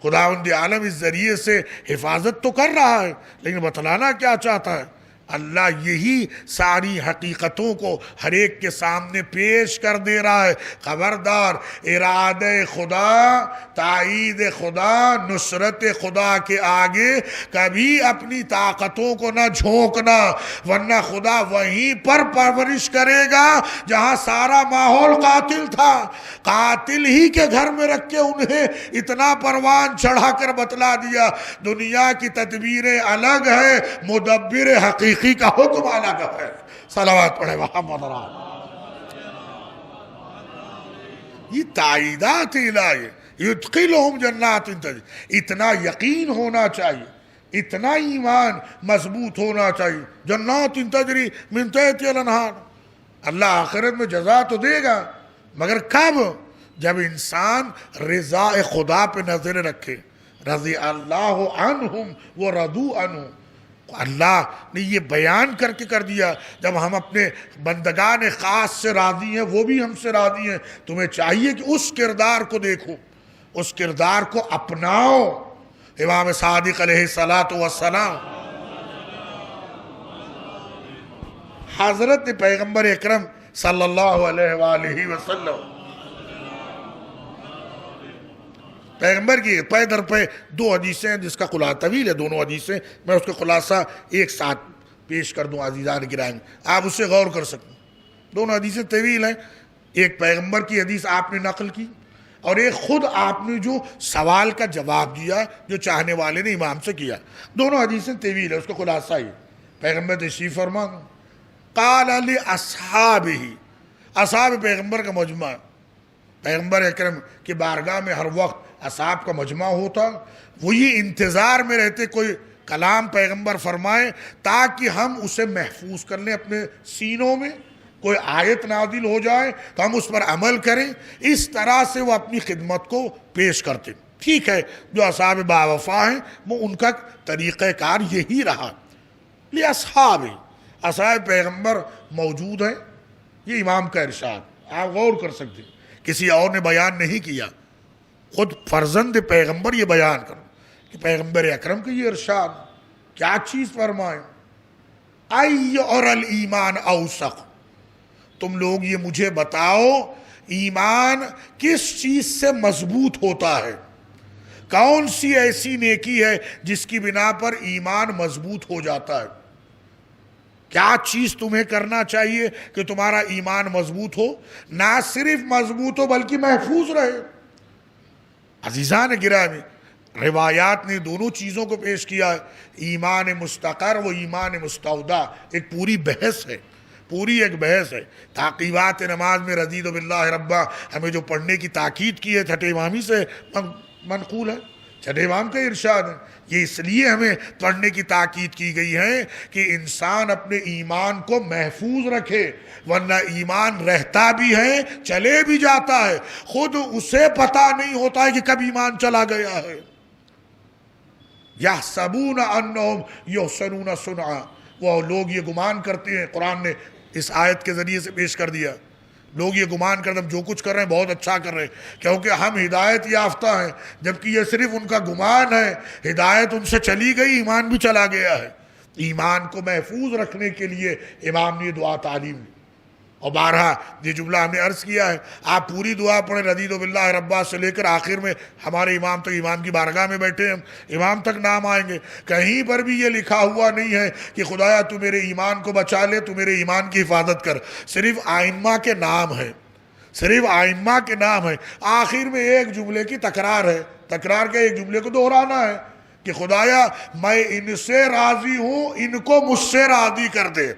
خداوند عالم اس ذریعے سے حفاظت تو کر رہا ہے، لیکن بتلانا کیا چاہتا ہے؟ اللہ یہی ساری حقیقتوں کو ہر ایک کے سامنے پیش کر دے رہا ہے. خبردار، ارادہ خدا، تائید خدا، نصرت خدا کے آگے کبھی اپنی طاقتوں کو نہ جھونکنا، ورنہ خدا وہیں پر پرورش کرے گا جہاں سارا ماحول قاتل تھا. قاتل ہی کے گھر میں رکھ کے انہیں اتنا پروان چڑھا کر بتلا دیا دنیا کی تدبیریں الگ ہے، مدبر حقیقی کا حکم الگ ہے. صلوات پڑھے محمد رسول. یہ تائیدات الہی، یدخلہم جنات تجری. اتنا یقین ہونا چاہیے، اتنا ایمان مضبوط ہونا چاہیے. جنات تجری من تحتہا الانہار. اللہ آخرت میں جزا تو دے گا، مگر کب؟ جب انسان رضا خدا پہ نظر رکھے. رضی اللہ عنہم ورضوا عنہ. اللہ نے یہ بیان کر کے کر دیا، جب ہم اپنے بندگان خاص سے راضی ہیں وہ بھی ہم سے راضی ہیں. تمہیں چاہیے کہ اس کردار کو دیکھو، اس کردار کو اپناؤ. امام صادق علیہ السلام، حضرت پیغمبر اکرم صلی اللہ علیہ وآلہ وسلم، پیغمبر کی پے در پہ دو حدیثیں ہیں جس کا خلاصہ طویل ہے، دونوں حدیثیں، میں اس کا خلاصہ ایک ساتھ پیش کر دوں عزیزان گرامی، آپ اس سے غور کر سکیں. دونوں حدیثیں طویل ہیں. ایک پیغمبر کی حدیث آپ نے نقل کی، اور ایک خود آپ نے جو سوال کا جواب دیا جو چاہنے والے نے امام سے کیا. دونوں حدیثیں طویل ہیں، اس کا خلاصہ یہ. پیغمبر تشریف فرما، قال لاصحابہ، اصحاب پیغمبر کا مجمع. پیغمبر اکرم کی بارگاہ میں ہر وقت اصحاب کا مجمع ہوتا، وہ یہ انتظار میں رہتے کوئی کلام پیغمبر فرمائے تاکہ ہم اسے محفوظ کر لیں اپنے سینوں میں. کوئی آیت نازل ہو جائے تو ہم اس پر عمل کریں. اس طرح سے وہ اپنی خدمت کو پیش کرتے. ٹھیک ہے، جو اصحاب باوفا ہیں وہ ان کا طریقہ کار یہی رہا. لاصحاب، اصحاب پیغمبر موجود ہیں. یہ امام کا ارشاد، آپ غور کر سکتے ہیں، کسی اور نے بیان نہیں کیا، خود فرزند پیغمبر یہ بیان کرو کہ پیغمبر اکرم کے یہ ارشاد. کیا چیز فرمائیں؟ ای اور الایمان اوثق. تم لوگ یہ مجھے بتاؤ ایمان کس چیز سے مضبوط ہوتا ہے؟ کون سی ایسی نیکی ہے جس کی بنا پر ایمان مضبوط ہو جاتا ہے؟ کیا چیز تمہیں کرنا چاہیے کہ تمہارا ایمان مضبوط ہو؟ نہ صرف مضبوط ہو بلکہ محفوظ رہے. عزیزان گرامی، روایات نے دونوں چیزوں کو پیش کیا ہے. ایمان مستقر و ایمان مستودع ایک پوری بحث ہے، پوری ایک بحث ہے. تعقیبات نماز میں رضیت باللہ ربا ہمیں جو پڑھنے کی تاکید کی ہے چھٹے امامی سے منقول ہے، چھٹے امام کا ارشاد ہے. یہ اس لیے ہمیں پڑھنے کی تاکید کی گئی ہے کہ انسان اپنے ایمان کو محفوظ رکھے، ورنہ ایمان رہتا بھی ہے چلے بھی جاتا ہے، خود اسے پتہ نہیں ہوتا ہے کہ کب ایمان چلا گیا ہے. یحسبون انہم یحسنون صنعا. وہ لوگ یہ گمان کرتے ہیں، قرآن نے اس آیت کے ذریعے سے پیش کر دیا، لوگ یہ گمان کرتے ہیں جو کچھ کر رہے ہیں بہت اچھا کر رہے ہیں کیونکہ ہم ہدایت یافتہ ہیں، جبکہ یہ صرف ان کا گمان ہے. ہدایت ان سے چلی گئی، ایمان بھی چلا گیا ہے. ایمان کو محفوظ رکھنے کے لیے امام نے دعا تعلیم دی. اور بارہا یہ جملہ ہم نے عرض کیا ہے، آپ پوری دعا پڑھیں رضیت باللہ ربا سے لے کر آخر میں ہمارے امام تک، امام کی بارگاہ میں بیٹھے ہم امام تک نام آئیں گے. کہیں پر بھی یہ لکھا ہوا نہیں ہے کہ خدایا تو میرے ایمان کو بچا لے، تو میرے ایمان کی حفاظت کر. صرف آئمہ کے نام ہے، صرف آئمہ کے نام ہے. آخر میں ایک جملے کی تکرار ہے، تکرار کے ایک جملے کو دہرانا ہے کہ خدایا میں ان سے راضی ہوں، ان کو مجھ سے راضی کر دے.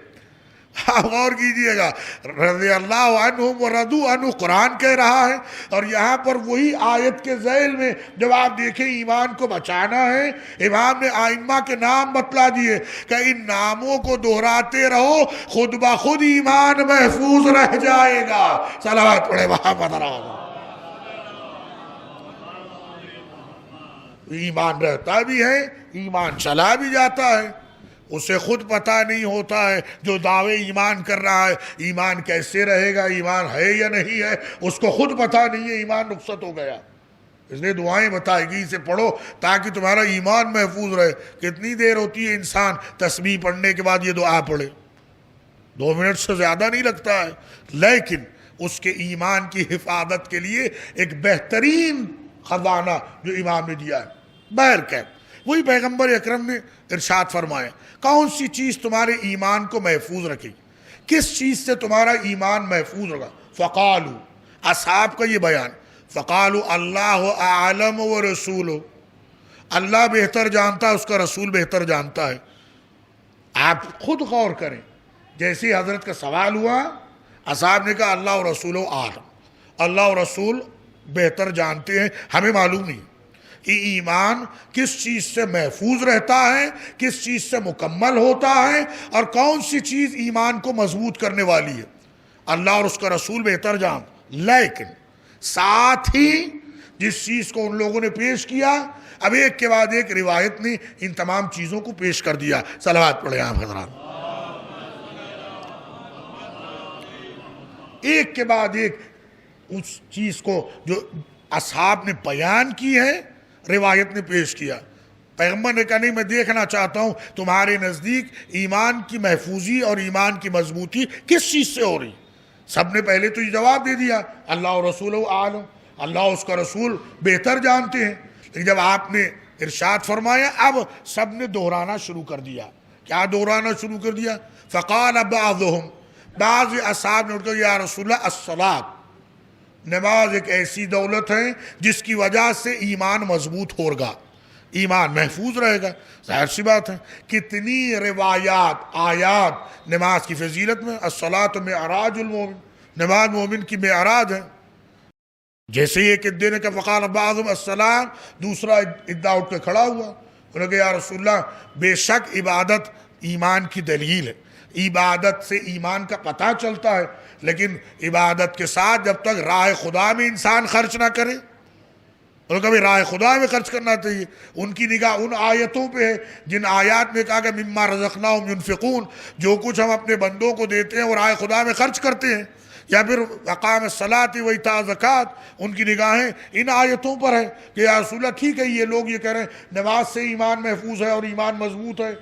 آپ غور کیجئے گا، رضی اللہ عنہم ورضوا عنہ قرآن کہہ رہا ہے، اور یہاں پر وہی آیت کے ذیل میں جب آپ دیکھیں ایمان کو بچانا ہے، امام نے آئمہ کے نام بتلا دیے کہ ان ناموں کو دہراتے رہو، خود بخود ایمان محفوظ رہ جائے گا. صلوات پڑھے محمد رسول. ایمان رہتا بھی ہے، ایمان چلا بھی جاتا ہے، اسے خود پتہ نہیں ہوتا ہے جو دعوے ایمان کر رہا ہے ایمان کیسے رہے گا، ایمان ہے یا نہیں ہے، اس کو خود پتہ نہیں ہے، ایمان رخصت ہو گیا۔ اس لیے دعائیں بتائے گی، اسے پڑھو تاکہ تمہارا ایمان محفوظ رہے۔ کتنی دیر ہوتی ہے انسان تسبیح پڑھنے کے بعد یہ دعا پڑھے؟ 2 منٹ سے زیادہ نہیں لگتا ہے، لیکن اس کے ایمان کی حفاظت کے لیے ایک بہترین خزانہ جو امام نے دیا ہے۔ بہرکیف وہی پیغمبر اکرم نے ارشاد فرمایا، کون سی چیز تمہارے ایمان کو محفوظ رکھے گی، کس چیز سے تمہارا ایمان محفوظ ہوگا؟ فقالو، اصحاب کا یہ بیان، فقالو اللہ اعلم و رسول، اللہ بہتر جانتا ہے، اس کا رسول بہتر جانتا ہے۔ آپ خود غور کریں، جیسے حضرت کا سوال ہوا، اصحاب نے کہا اللہ و رسول عالم، اللہ و رسول بہتر جانتے ہیں، ہمیں معلوم نہیں کہ ایمان کس چیز سے محفوظ رہتا ہے، کس چیز سے مکمل ہوتا ہے، اور کون سی چیز ایمان کو مضبوط کرنے والی ہے۔ اللہ اور اس کا رسول بہتر جانتے، لیکن ساتھ ہی جس چیز کو ان لوگوں نے پیش کیا، اب ایک کے بعد ایک روایت نے ان تمام چیزوں کو پیش کر دیا۔ صلوات پڑھیں آپ حضرات۔ ایک کے بعد ایک اس چیز کو جو اصحاب نے بیان کی ہے، روایت نے پیش کیا۔ پیغمبر نے کہا نہیں، میں دیکھنا چاہتا ہوں تمہارے نزدیک ایمان کی محفوظی اور ایمان کی مضبوطی کس چیز سے ہو رہی۔ سب نے پہلے تو یہ جواب دے دیا اللہ و رسول عالم، اللہ اس کا رسول بہتر جانتے ہیں، لیکن جب آپ نے ارشاد فرمایا اب سب نے دہرانا شروع کر دیا۔ کیا دہرانا شروع کر دیا؟ فقال بعضهم، بعض اصحاب نے اٹھ کر یا رسول اللہ الصلاۃ، نماز ایک ایسی دولت ہے جس کی وجہ سے ایمان مضبوط ہوگا، ایمان محفوظ رہے گا۔ ظاہر سی بات ہے، کتنی روایات آیات نماز کی فضیلت میں، الصلاۃ معراج المومن، نماز مومن کی معراج ہے۔ جیسے یہ کہ دینے کا فقال بعضهم السلام، دوسرا ادعا اٹھ کے کھڑا ہوا، انہوں نے کہا یا رسول اللہ بے شک عبادت ایمان کی دلیل ہے، عبادت سے ایمان کا پتہ چلتا ہے، لیکن عبادت کے ساتھ جب تک راہ خدا میں انسان خرچ نہ کرے، انہوں نے کہا بھی راہ خدا میں خرچ کرنا چاہیے۔ ان کی نگاہ ان آیتوں پہ ہے جن آیات میں کہا کہ مما رزقناہم ینفقون، جو کچھ ہم اپنے بندوں کو دیتے ہیں وہ راہ خدا میں خرچ کرتے ہیں، یا پھر اقام الصلاۃ و ایتاء الزکوٰۃ، ان کی نگاہیں ان آیتوں پر ہے کہ یا رسول اللہ ٹھیک ہے یہ لوگ یہ کہہ رہے ہیں نماز سے ایمان محفوظ ہے اور ایمان مضبوط ہے،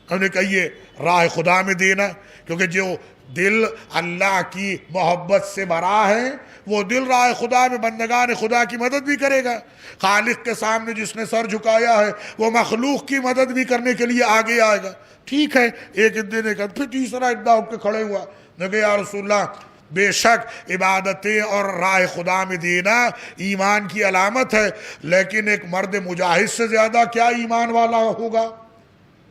ہم نے کہا یہ راہ خدا میں دینا، کیونکہ جو دل اللہ کی محبت سے بھرا ہے وہ دل راہ خدا میں بندگان خدا کی مدد بھی کرے گا۔ خالق کے سامنے جس نے سر جھکایا ہے وہ مخلوق کی مدد بھی کرنے کے لیے آگے آئے گا۔ ٹھیک ہے، ایک دینے کا، پھر تیسرا ادعا اٹھ کے کھڑے ہوا، نے کہا یا رسول اللہ بے شک عبادتیں اور راہ خدا میں دینا ایمان کی علامت ہے، لیکن ایک مرد مجاہد سے زیادہ کیا ایمان والا ہوگا؟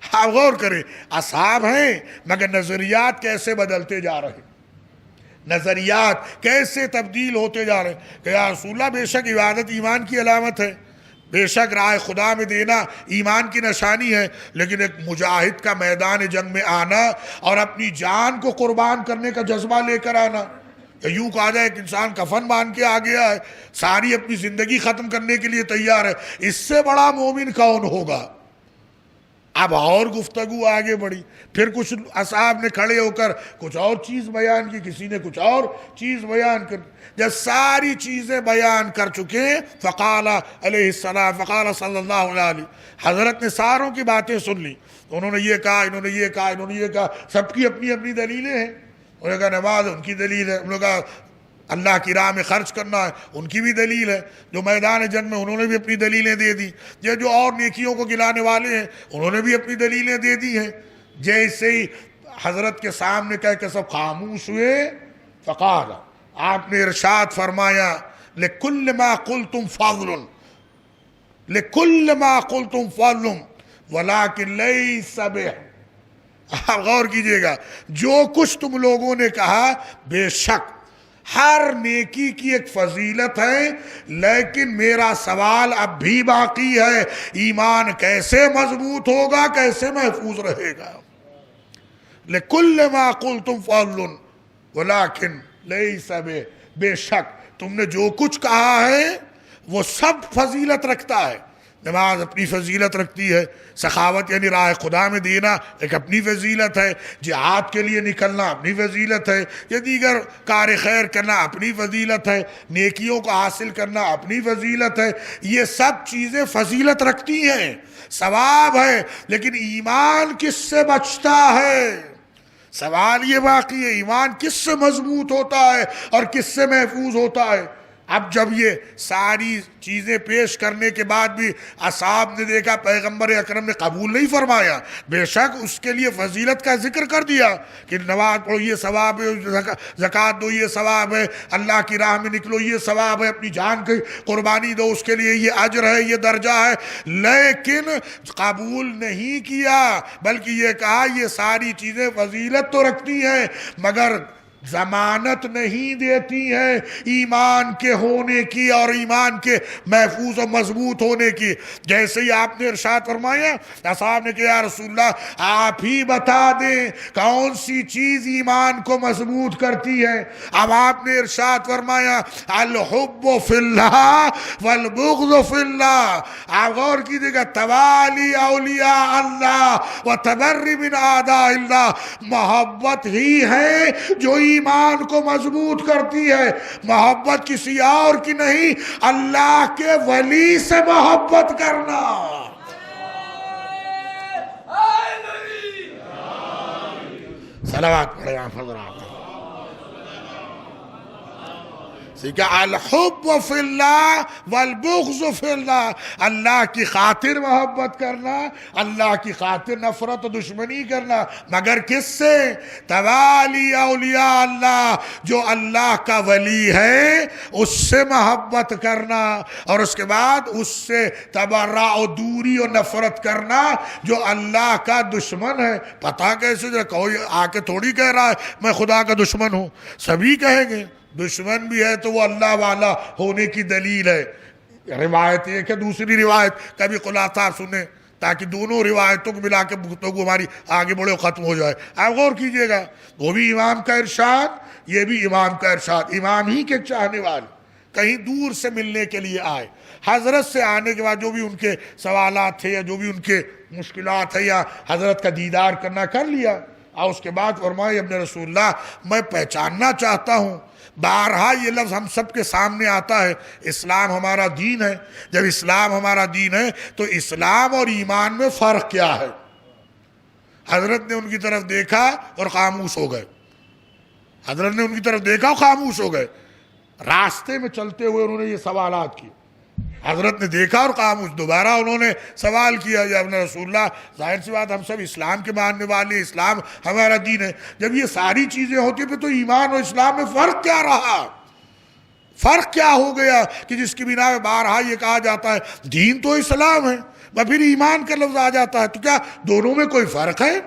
آپ غور کریں، اصحاب ہیں مگر نظریات کیسے بدلتے جا رہے ہیں، نظریات کیسے تبدیل ہوتے جا رہے ہیں کہ یا رسول اللہ بے شک عبادت ایمان کی علامت ہے، بے شک راہ خدا میں دینا ایمان کی نشانی ہے، لیکن ایک مجاہد کا میدان جنگ میں آنا اور اپنی جان کو قربان کرنے کا جذبہ لے کر آنا، یا یوں کہا جائے ایک انسان کفن باندھ کے آ گیا ہے، ساری اپنی زندگی ختم کرنے کے لیے تیار ہے، اس سے بڑا مومن کون ہوگا؟ اب اور گفتگو آگے بڑھی، پھر کچھ اصحاب نے کھڑے ہو کر کچھ اور چیز بیان کی، کسی نے کچھ اور چیز بیان کر، جب ساری چیزیں بیان کر چکے فقال علیہ السلام، فقال صلی اللہ علیہ وسلم، حضرت نے ساروں کی باتیں سن لی، انہوں نے یہ کہا، انہوں نے یہ کہا، انہوں نے یہ کہا، سب کی اپنی اپنی دلیلیں ہیں، انہوں نے کہا نماز ان کی دلیل ہے، انہوں نے کہا اللہ کی راہ میں خرچ کرنا ہے ان کی بھی دلیل ہے، جو میدان جنگ میں انہوں نے بھی اپنی دلیلیں دے دی، یہ جو اور نیکیوں کو گلانے والے ہیں انہوں نے بھی اپنی دلیلیں دے دی ہیں۔ جیسے ہی حضرت کے سامنے کہہ کے سب خاموش ہوئے، فقال، آپ نے ارشاد فرمایا لِكُلِّ مَا قُلْتُمْ فَضْلٌ، لِكُلِّ مَا قُلْتُمْ فَضْلٌ وَلَكِنْ لَيْسَ بِهِ، آپ غور کیجئے گا، جو کچھ تم لوگوں نے کہا بے شک ہر نیکی کی ایک فضیلت ہے، لیکن میرا سوال اب بھی باقی ہے، ایمان کیسے مضبوط ہوگا، کیسے محفوظ رہے گا؟ لِكُلِّ مَا قُلْتُمْ فَضْلٌ وَلَكِنْ لَيْسَ بِهِ، بے شک تم نے جو کچھ کہا ہے وہ سب فضیلت رکھتا ہے، نماز اپنی فضیلت رکھتی ہے، سخاوت یعنی راہ خدا میں دینا ایک اپنی فضیلت ہے، جہاد کے لیے نکلنا اپنی فضیلت ہے، یا دیگر کار خیر کرنا اپنی فضیلت ہے، نیکیوں کو حاصل کرنا اپنی فضیلت ہے۔ یہ سب چیزیں فضیلت رکھتی ہیں، ثواب ہے، لیکن ایمان کس سے بچتا ہے؟ سوال یہ باقی ہے، ایمان کس سے مضبوط ہوتا ہے اور کس سے محفوظ ہوتا ہے؟ اب جب یہ ساری چیزیں پیش کرنے کے بعد بھی اصحاب نے دیکھا پیغمبر اکرم نے قبول نہیں فرمایا، بے شک اس کے لیے فضیلت کا ذکر کر دیا کہ نماز پڑھو یہ ثواب ہے، زکوٰۃ دو یہ ثواب ہے، اللہ کی راہ میں نکلو یہ ثواب ہے، اپنی جان کی قربانی دو اس کے لیے یہ اجر ہے، یہ درجہ ہے، لیکن قبول نہیں کیا، بلکہ یہ کہا یہ ساری چیزیں فضیلت تو رکھتی ہیں مگر ضمانت نہیں دیتی ہیں ایمان کے ہونے کی اور ایمان کے محفوظ و مضبوط ہونے کی۔ جیسے ہی آپ نے ارشاد فرمایا، اصحاب نے کہا یا رسول اللہ آپ ہی بتا دیں کون سی چیز ایمان کو مضبوط کرتی ہے۔ اب آپ نے ارشاد فرمایا الحب فی اللہ والبغض فی اللہ۔ آپ غور کیجئے گا، توالی اولیاء اللہ و تبری من اعداء اللہ، محبت ہی ہے جو ایمان کو مضبوط کرتی ہے، محبت کسی اور کی نہیں، اللہ کے ولی سے محبت کرنا۔ صلوات پڑھیں آپ حضرات۔ الحب فی اللہ والبغض فی اللہ، اللہ کی خاطر محبت کرنا، اللہ کی خاطر نفرت و دشمنی کرنا، مگر کس سے؟ توالی اولیاء اللہ، جو اللہ کا ولی ہے اس سے محبت کرنا، اور اس کے بعد اس سے تبرع و دوری و نفرت کرنا جو اللہ کا دشمن ہے۔ پتہ کیسے؟ کوئی آ کے تھوڑی کہہ رہا ہے میں خدا کا دشمن ہوں، سبھی کہیں گے دشمن بھی ہے تو وہ اللہ والا ہونے کی دلیل ہے۔ روایت ایک ہے، دوسری روایت کبھی خلاصہ سنیں تاکہ دونوں روایتوں کو ملا کے گفتگو ہماری آگے بڑھے ختم ہو جائے۔ آپ غور کیجئے گا، وہ بھی امام کا ارشاد، یہ بھی امام کا ارشاد، امام ہی کے چاہنے والے کہیں دور سے ملنے کے لیے آئے، حضرت سے آنے کے بعد جو بھی ان کے سوالات تھے یا جو بھی ان کے مشکلات ہیں یا حضرت کا دیدار کرنا کر لیا، اور اس کے بعد فرمائے ابن رسول اللہ میں پہچاننا چاہتا ہوں، بارہا یہ لفظ ہم سب کے سامنے آتا ہے، اسلام ہمارا دین ہے۔ جب اسلام ہمارا دین ہے تو اسلام اور ایمان میں فرق کیا ہے؟ حضرت نے ان کی طرف دیکھا اور خاموش ہو گئے، حضرت نے ان کی طرف دیکھا اور خاموش ہو گئے۔ راستے میں چلتے ہوئے انہوں نے یہ سوالات کیے، حضرت نے دیکھا اور خاموش۔ دوبارہ انہوں نے سوال کیا، یا ابن رسول اللہ ظاہر سی بات ہم سب اسلام کے ماننے والے، اسلام ہمارا دین ہے، جب یہ ساری چیزیں ہوتی ہیں تو ایمان اور اسلام میں فرق کیا رہا؟ فرق کیا ہو گیا کہ جس کی بنا میں بارہا یہ کہا جاتا ہے دین تو اسلام ہے، اور پھر ایمان کا لفظ آ جاتا ہے، تو کیا دونوں میں کوئی فرق ہے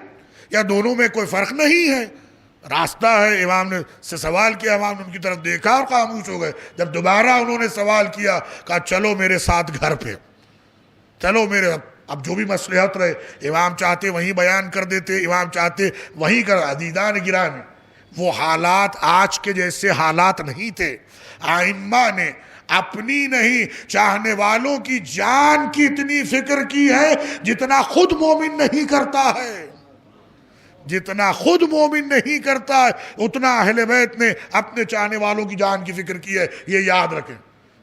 یا دونوں میں کوئی فرق نہیں ہے؟ راستہ ہے۔ امام نے سے سوال کیا، امام نے ان کی طرف دیکھا اور خاموش ہو گئے۔ جب دوبارہ انہوں نے سوال کیا، کہا چلو میرے ساتھ گھر پہ، چلو میرے، اب جو بھی مصلحت رہے، امام چاہتے وہیں بیان کر دیتے، امام چاہتے وہیں کر۔ عزیزان گرامی، وہ حالات آج کے جیسے حالات نہیں تھے۔ ائمہ نے اپنی نہیں چاہنے والوں کی جان کی اتنی فکر کی ہے جتنا خود مومن نہیں کرتا ہے، جتنا خود مومن نہیں کرتا ہے اتنا اہل بیت نے اپنے چاہنے والوں کی جان کی فکر کی ہے، یہ یاد رکھیں۔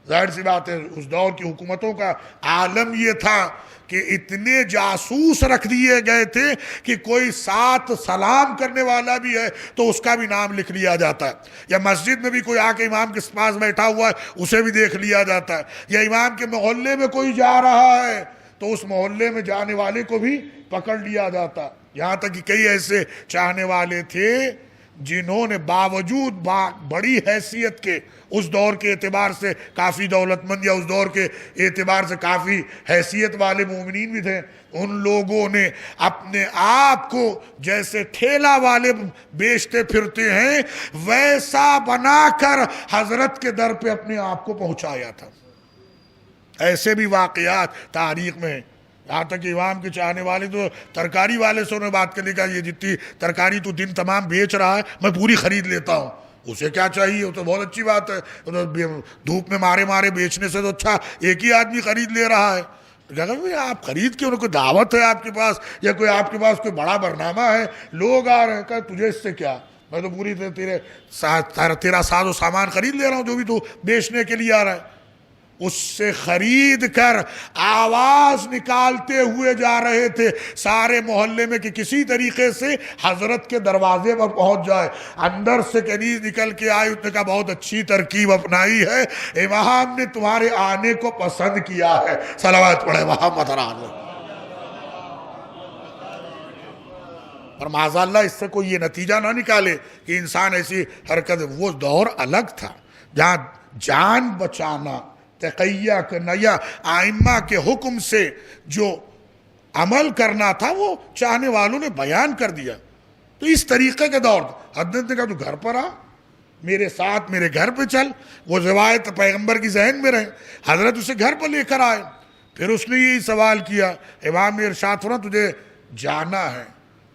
ظاہر سی بات ہے اس دور کی حکومتوں کا عالم یہ تھا کہ اتنے جاسوس رکھ دیے گئے تھے کہ کوئی ساتھ سلام کرنے والا بھی ہے تو اس کا بھی نام لکھ لیا جاتا ہے، یا مسجد میں بھی کوئی آ کے امام کے پاس بیٹھا ہوا ہے اسے بھی دیکھ لیا جاتا ہے، یا امام کے محلے میں کوئی جا رہا ہے تو اس محلے میں جانے والے کو بھی پکڑ لیا جاتا۔ یہاں تک کہ کئی ایسے چاہنے والے تھے جنہوں نے باوجود بڑی حیثیت کے، اس دور کے اعتبار سے کافی دولت مند یا اس دور کے اعتبار سے کافی حیثیت والے مومنین بھی تھے، ان لوگوں نے اپنے آپ کو جیسے ٹھیلا والے بیچتے پھرتے ہیں ویسا بنا کر حضرت کے در پہ اپنے آپ کو پہنچایا تھا۔ ایسے بھی واقعات تاریخ میں ہیں، یہاں تک کہ امام کے چاہنے والے تو ترکاری والے سے انہوں نے بات کرنے کا، یہ جتنی ترکاری تو دن تمام بیچ رہا ہے میں پوری خرید لیتا ہوں، اسے کیا چاہیے؟ وہ تو بہت اچھی بات ہے، دھوپ میں مارے بیچنے سے تو اچھا ایک ہی آدمی خرید لے رہا ہے۔ تو کہا کہ آپ خرید کے، کوئی دعوت ہے آپ کے پاس یا کوئی آپ کے پاس کوئی بڑا برنامہ ہے، لوگ آ رہے ہیں؟ کہا تجھے اس سے کیا، میں تو پوری تیرا ساز و سامان خرید لے رہا ہوں جو بھی تو بیچنے کے لیے آ رہا ہے۔ اس سے خرید کر آواز نکالتے ہوئے جا رہے تھے سارے محلے میں کہ کسی طریقے سے حضرت کے دروازے پر پہنچ جائے۔ اندر سے کنیز نکل کے آئی، اس نے کہا بہت اچھی ترکیب اپنائی ہے، امام نے تمہارے آنے کو پسند کیا ہے، صلوات پڑھے محمد علیہ۔ اور معاذ اللہ اس سے کوئی یہ نتیجہ نہ نکالے کہ انسان ایسی حرکت، وہ دور الگ تھا جہاں جان بچانا، تقیہ کرنا یا آئمہ کے حکم سے جو عمل کرنا تھا وہ چاہنے والوں نے بیان کر دیا۔ تو اس طریقے کے دور حضرت نے کہا تو گھر پر آ، میرے ساتھ میرے گھر پہ چل۔ وہ روایت پیغمبر کی ذہن میں رہے، حضرت اسے گھر پر لے کر آئے۔ پھر اس نے یہی سوال کیا، امام نے ارشاد فرمایا تجھے جانا ہے،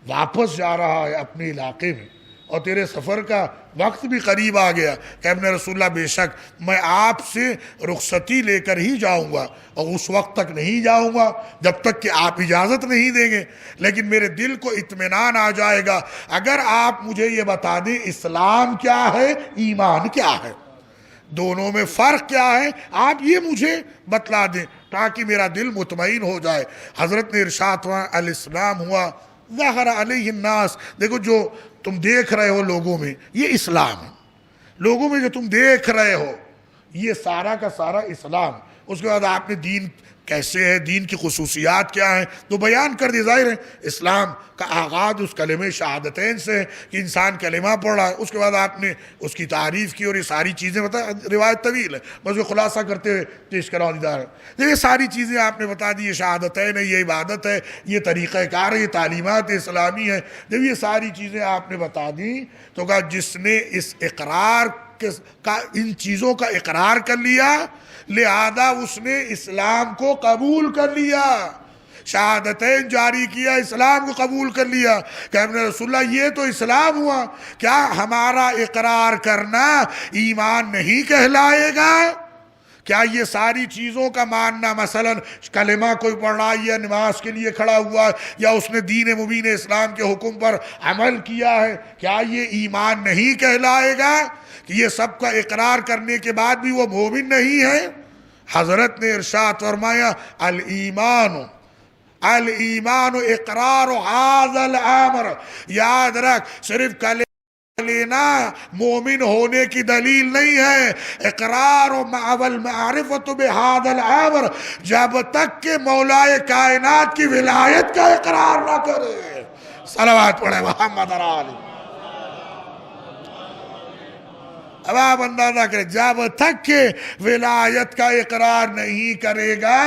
واپس جا رہا ہے اپنے علاقے میں، اور تیرے سفر کا وقت بھی قریب آ گیا کہ ابن رسول اللہ بے شک میں آپ سے رخصتی لے کر ہی جاؤں گا، اور اس وقت تک نہیں جاؤں گا جب تک کہ آپ اجازت نہیں دیں گے، لیکن میرے دل کو اطمینان آ جائے گا اگر آپ مجھے یہ بتا دیں اسلام کیا ہے، ایمان کیا ہے، دونوں میں فرق کیا ہے، آپ یہ مجھے بتلا دیں تاکہ میرا دل مطمئن ہو جائے۔ حضرت نے ارشاد ہوا الاسلام ہوا ظہر علیہ الناس، دیکھو جو تم دیکھ رہے ہو لوگوں میں یہ اسلام ہے، لوگوں میں جو تم دیکھ رہے ہو یہ سارا کا سارا اسلام۔ اس کے بعد آپ نے دین کیسے ہے، دین کی خصوصیات کیا ہیں تو بیان کر دی۔ ظاہر ہے اسلام کا آغاز اس کلمہ شہادتین سے ہے کہ انسان کلمہ پڑھ رہا ہے، اس کے بعد آپ نے اس کی تعریف کی اور یہ ساری چیزیں بتا، روایت طویل ہے بس وہ خلاصہ کرتے ہوئے پیش کراؤ دیدار ہے۔ یہ ساری چیزیں آپ نے بتا دی، یہ شہادتین ہے، یہ عبادت ہے، یہ طریقہ کار ہے، یہ تعلیمات اسلامی ہے۔ جب یہ ساری چیزیں آپ نے بتا دیں تو کہا جس نے اس اقرار کا، ان چیزوں کا اقرار کر لیا لہذا اس نے اسلام کو قبول کر لیا، شہادتین جاری کیا، اسلام کو قبول کر لیا کہ ابن رسول اللہ یہ تو اسلام ہوا، کیا ہمارا اقرار کرنا ایمان نہیں کہلائے گا؟ کیا یہ ساری چیزوں کا ماننا، مثلا کلمہ کوئی پڑھ رہا ہے یا نماز کے لیے کھڑا ہوا ہے یا اس نے دین مبین اسلام کے حکم پر عمل کیا ہے، کیا یہ ایمان نہیں کہلائے گا کہ یہ سب کا اقرار کرنے کے بعد بھی وہ مومن نہیں ہے؟ حضرت نے ارشاد فرمایا الایمان اقرار ھذا الامر، یاد رکھ صرف کلمہ لینا مومن ہونے کی دلیل نہیں ہے، اقرار والمعرفت بہذا الامر، جب تک کہ مولا کائنات کی ولایت کا اقرار نہ کرے، صلوات پڑھے محمد علیہ۔ اب آپ اندازہ کریں جب تک کہ ولایت کا اقرار نہیں کرے گا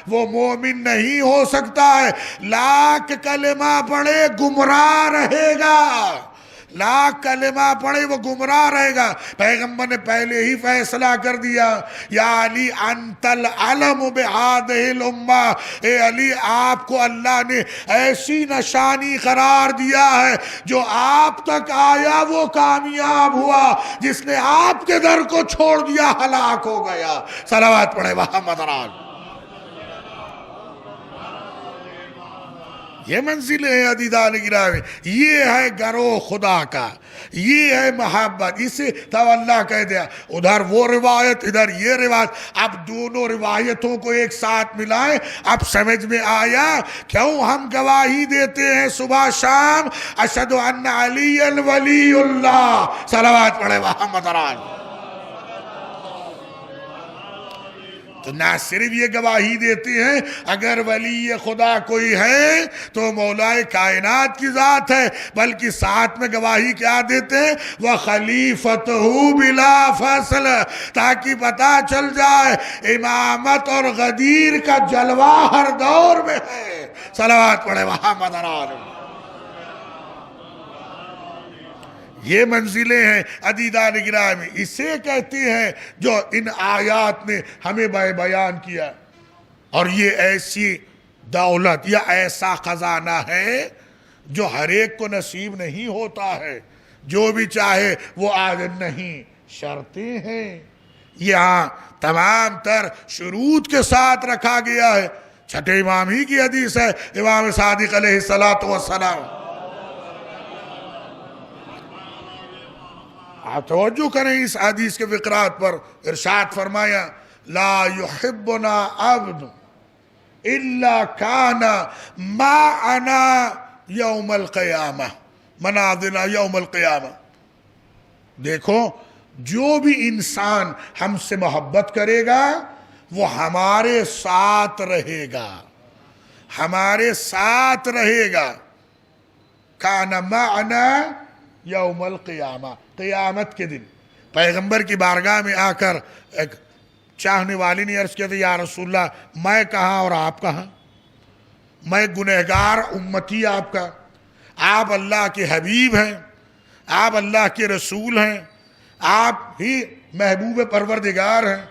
وہ مومن نہیں ہو سکتا ہے، لاکھ کلمہ پڑھے گمراہ رہے گا، لاکھ کلمہ پڑھے وہ گمراہ رہے گا۔ پیغمبر نے پہلے ہی فیصلہ کر دیا یا علی انت العلم بہذہ الامہ، اے علی آپ کو اللہ نے ایسی نشانی قرار دیا ہے جو آپ تک آیا وہ کامیاب ہوا، جس نے آپ کے در کو چھوڑ دیا ہلاک ہو گیا۔ صلوات پڑھے محمد علیہ۔ یہ منزلیں ہیں عزیزان گرامی، یہ ہے گروہ خدا کا، یہ ہے محبت، اسے تو اللہ کہہ دیا۔ ادھر وہ روایت ادھر یہ روایت، اب دونوں روایتوں کو ایک ساتھ ملائیں، اب سمجھ میں آیا کیوں ہم گواہی دیتے ہیں صبح شام اشہد ان علی ولی اللہ، صلوات پڑھے محمد علیہ۔ تو نہ صرف یہ گواہی دیتے ہیں اگر ولی خدا کوئی ہے تو مولا کائنات کی ذات ہے، بلکہ ساتھ میں گواہی کیا دیتے ہیں وَخَلِيفَتُهُ بِلَا فَصْلٍ، تاکہ پتہ چل جائے امامت اور غدیر کا جلوہ ہر دور میں ہے۔ صلوات پڑھے محمد علیہ۔ یہ منزلیں ہیں عزیزان گرامی، اسے کہتے ہیں جو ان آیات نے ہمیں بیان کیا، اور یہ ایسی دولت یا ایسا خزانہ ہے جو ہر ایک کو نصیب نہیں ہوتا ہے، جو بھی چاہے وہ آج نہیں، شرطیں ہیں، یہاں تمام تر شروط کے ساتھ رکھا گیا ہے چھٹے امام ہی کی حدیث ہے، امام صادق علیہ السلام۔ آپ توجہ کریں اس حدیث کے فقرات پر، ارشاد فرمایا لا يحبنا عبد الا كان معنا یوم القیامہ، منازلنا یوم القیامہ۔ دیکھو جو بھی انسان ہم سے محبت کرے گا وہ ہمارے ساتھ رہے گا، ہمارے ساتھ رہے گا۔ کان معنا یوم القیامہ، قیامت کے دن پیغمبر کی بارگاہ میں آ کر ایک چاہنے والی نے عرض کیا تھا یا رسول اللہ میں کہاں اور آپ کہاں، میں گنہگار امتی آپ کا، آپ اللہ کے حبیب ہیں، آپ اللہ کے رسول ہیں، آپ ہی محبوب پروردگار ہیں،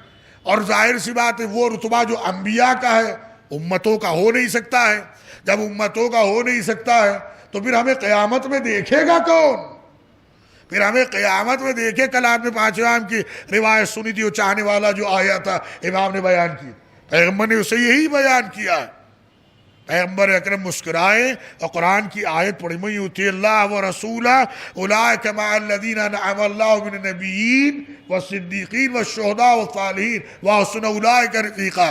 اور ظاہر سی بات ہے وہ رتبہ جو انبیاء کا ہے امتوں کا ہو نہیں سکتا ہے۔ جب امتوں کا ہو نہیں سکتا ہے تو پھر ہمیں قیامت میں دیکھے گا کون؟ پھر ہمیں قیامت میں دیکھے۔ کل آپ نے پانچویں امام کی روایت سنی تھی، وہ چاہنے والا جو آیا تھا امام نے بیان کی، پیغمبر نے اسے یہی بیان کیا۔ پیغمبر اکرم مسکرائے اور قرآن کی آیت پڑھی میں یؤتی اللہ ورسولہ اولئک مع الذین انعم اللہ من النبیین والصدیقین والشہداء والصالحین وحسن اولئک رفیقا۔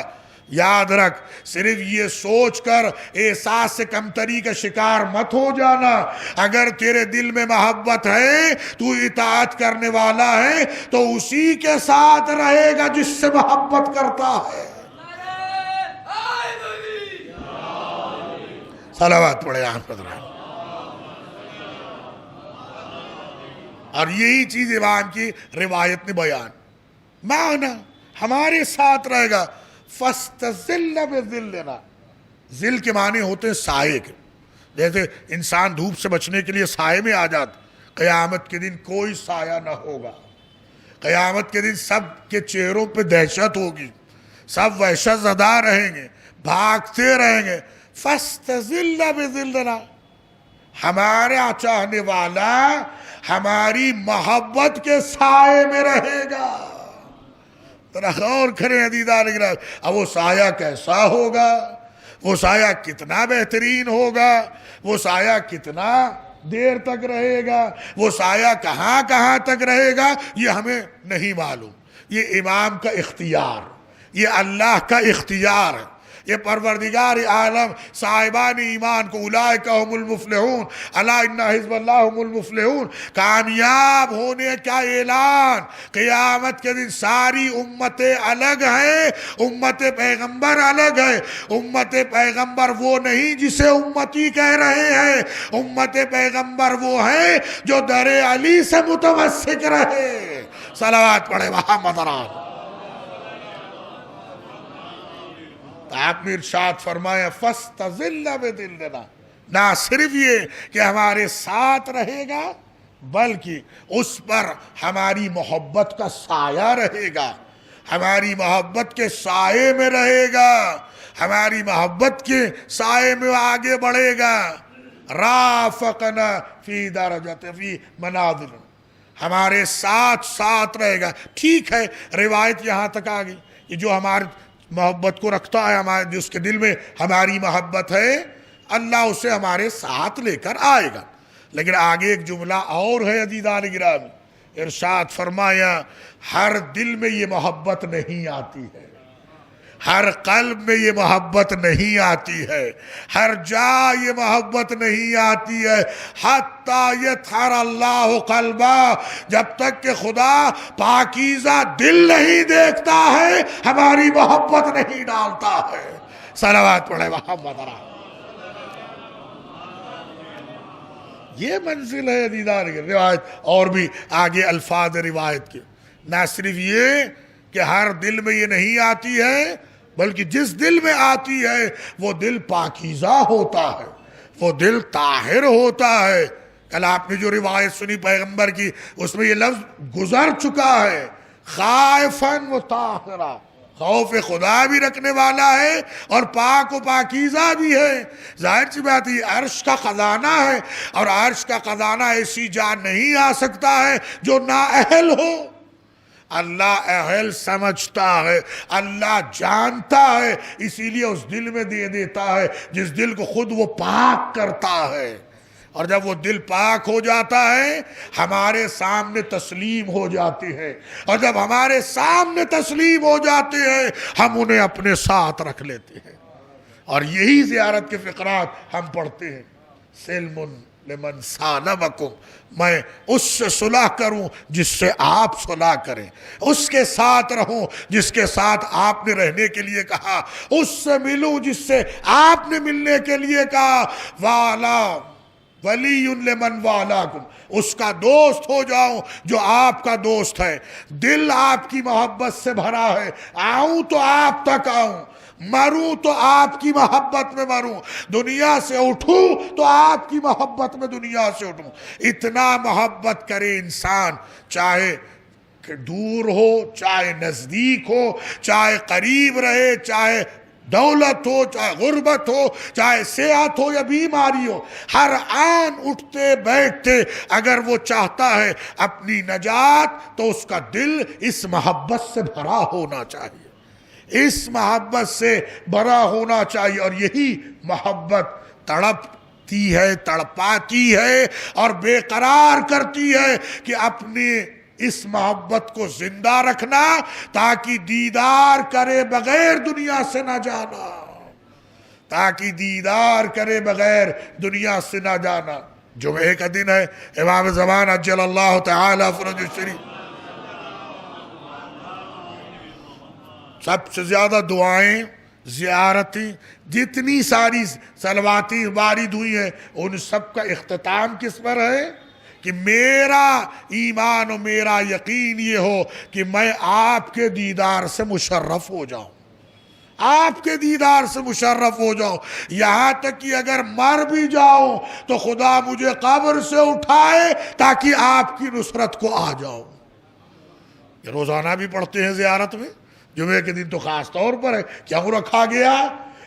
یاد رکھ، صرف یہ سوچ کر احساس سے کمتری کا شکار مت ہو جانا۔ اگر تیرے دل میں محبت ہے، تو اطاعت کرنے والا ہے، تو اسی کے ساتھ رہے گا جس سے محبت کرتا ہے۔ صلوات پڑھے آپ پر۔ اور یہی چیز امام کی روایت نے بیان، معنی ہمارے ساتھ رہے گا۔ فَاسْتَظِلَّ بِظِلِّنَا، ظل کے معنی ہوتے ہیں سائے کے، جیسے انسان دھوپ سے بچنے کے لیے سائے میں آ جاتا۔ قیامت کے دن کوئی سایہ نہ ہوگا، قیامت کے دن سب کے چہروں پہ دہشت ہوگی، سب وحشت زدہ رہیں گے، بھاگتے رہیں گے۔ فَاسْتَظِلَّ بِظِلِّنَا، ہمارا چاہنے والا ہماری محبت کے سائے میں رہے گا۔ ذرا غور کریں عزیزان گرامی، اب وہ سایہ کیسا ہوگا، وہ سایہ کتنا بہترین ہوگا، وہ سایہ کتنا دیر تک رہے گا، وہ سایہ کہاں کہاں تک رہے گا، یہ ہمیں نہیں معلوم۔ یہ امام کا اختیار، یہ اللہ کا اختیار ہے، یہ پروردگار عالم صاحبان ایمان کو اولئک هم المفلحون الا ان حزب اللہ هم المفلحون، کامیاب ہونے کا اعلان۔ قیامت کے دن ساری امتیں الگ ہیں، امت پیغمبر الگ ہے۔ امت پیغمبر وہ نہیں جسے امتی کہہ رہے ہیں، امت پیغمبر وہ ہے جو در علی سے متمسک رہے۔ صلوات پڑھے محمد رات۔ آپ نے ارشاد فرمایا فَاسْتَظِلَّ بِظِلِّنَا، نہ صرف یہ کہ ہمارے ساتھ رہے گا بلکہ اس پر ہماری محبت کا سایہ رہے گا، ہماری محبت کے سائے میں رہے گا، ہماری محبت کے سائے میں آگے بڑھے گا۔ رافقنا فی درجات فی منازل، ہمارے ساتھ رہے گا۔ ٹھیک ہے، روایت یہاں تک آ گئی کہ جو ہمارے محبت کو رکھتا ہے، ہمارے جس کے دل میں ہماری محبت ہے، اللہ اسے ہمارے ساتھ لے کر آئے گا۔ لیکن آگے ایک جملہ اور ہے عزیزان گرامی، ارشاد فرمایا ہر دل میں یہ محبت نہیں آتی ہے، ہر قلب میں یہ محبت نہیں آتی ہے، ہر جا یہ محبت نہیں آتی ہے۔ حتیٰ یطہر اللہ قلبا، جب تک کہ خدا پاکیزہ دل نہیں دیکھتا ہے ہماری محبت نہیں ڈالتا ہے۔ صلوات پڑھے محمد رہا۔ یہ منزل ہے عزیزان کی روایت، اور بھی آگے الفاظ روایت کے، نہ صرف یہ کہ ہر دل میں یہ نہیں آتی ہے بلکہ جس دل میں آتی ہے وہ دل پاکیزہ ہوتا ہے، وہ دل طاہر ہوتا ہے۔ کل آپ نے جو روایت سنی پیغمبر کی، اس میں یہ لفظ گزر چکا ہے، خائفاً و طاہرا، خوف خدا بھی رکھنے والا ہے اور پاک و پاکیزہ بھی ہے۔ ظاہر سی بات ہے عرش کا خزانہ ہے، اور عرش کا خزانہ ایسی جان نہیں آ سکتا ہے جو نااہل ہو۔ اللہ اہل سمجھتا ہے، اللہ جانتا ہے، اسی لیے اس دل میں دے دیتا ہے جس دل کو خود وہ پاک کرتا ہے۔ اور جب وہ دل پاک ہو جاتا ہے ہمارے سامنے تسلیم ہو جاتے ہیں، اور جب ہمارے سامنے تسلیم ہو جاتے ہیں ہم انہیں اپنے ساتھ رکھ لیتے ہیں۔ اور یہی زیارت کے فقرات ہم پڑھتے ہیں، سلم لمن سالمکم، میں اس سے صلح کروں جس سے آپ صلح کریں، اس کے ساتھ رہوں جس کے ساتھ آپ نے رہنے کے لیے کہا، اس سے ملوں جس سے آپ نے ملنے کے لیے کہا، والا ولی لمن والاکم، اس کا دوست ہو جاؤں جو آپ کا دوست ہے، دل آپ کی محبت سے بھرا ہے، آؤں تو آپ تک آؤں، مروں تو آپ کی محبت میں مروں، دنیا سے اٹھوں تو آپ کی محبت میں دنیا سے اٹھوں۔ اتنا محبت کرے انسان، چاہے کہ دور ہو، چاہے نزدیک ہو، چاہے قریب رہے، چاہے دولت ہو، چاہے غربت ہو، چاہے صحت ہو یا بیماری ہو، ہر آن اٹھتے بیٹھتے اگر وہ چاہتا ہے اپنی نجات تو اس کا دل اس محبت سے بھرا ہونا چاہیے، اس محبت سے بھرا ہونا چاہیے۔ اور یہی محبت تڑپتی ہے، تڑپاتی ہے اور بے قرار کرتی ہے کہ اپنے اس محبت کو زندہ رکھنا تاکہ دیدار کرے بغیر دنیا سے نہ جانا، تاکہ دیدار کرے بغیر دنیا سے نہ جانا۔ جمعہ کا دن ہے، امام زمان عجل اللہ تعالی فرج الشریف سب سے زیادہ دعائیں، زیارتیں، جتنی ساری صلواتیں وارد ہوئی ہیں ان سب کا اختتام کس پر ہے کہ میرا ایمان و میرا یقین یہ ہو کہ میں آپ کے دیدار سے مشرف ہو جاؤں، آپ کے دیدار سے مشرف ہو جاؤں، یہاں تک کہ اگر مر بھی جاؤں تو خدا مجھے قبر سے اٹھائے تاکہ آپ کی نصرت کو آ جاؤں۔ یہ روزانہ بھی پڑھتے ہیں زیارت میں، جمعے کے دن تو خاص طور پر ہے، کیوں رکھا گیا؟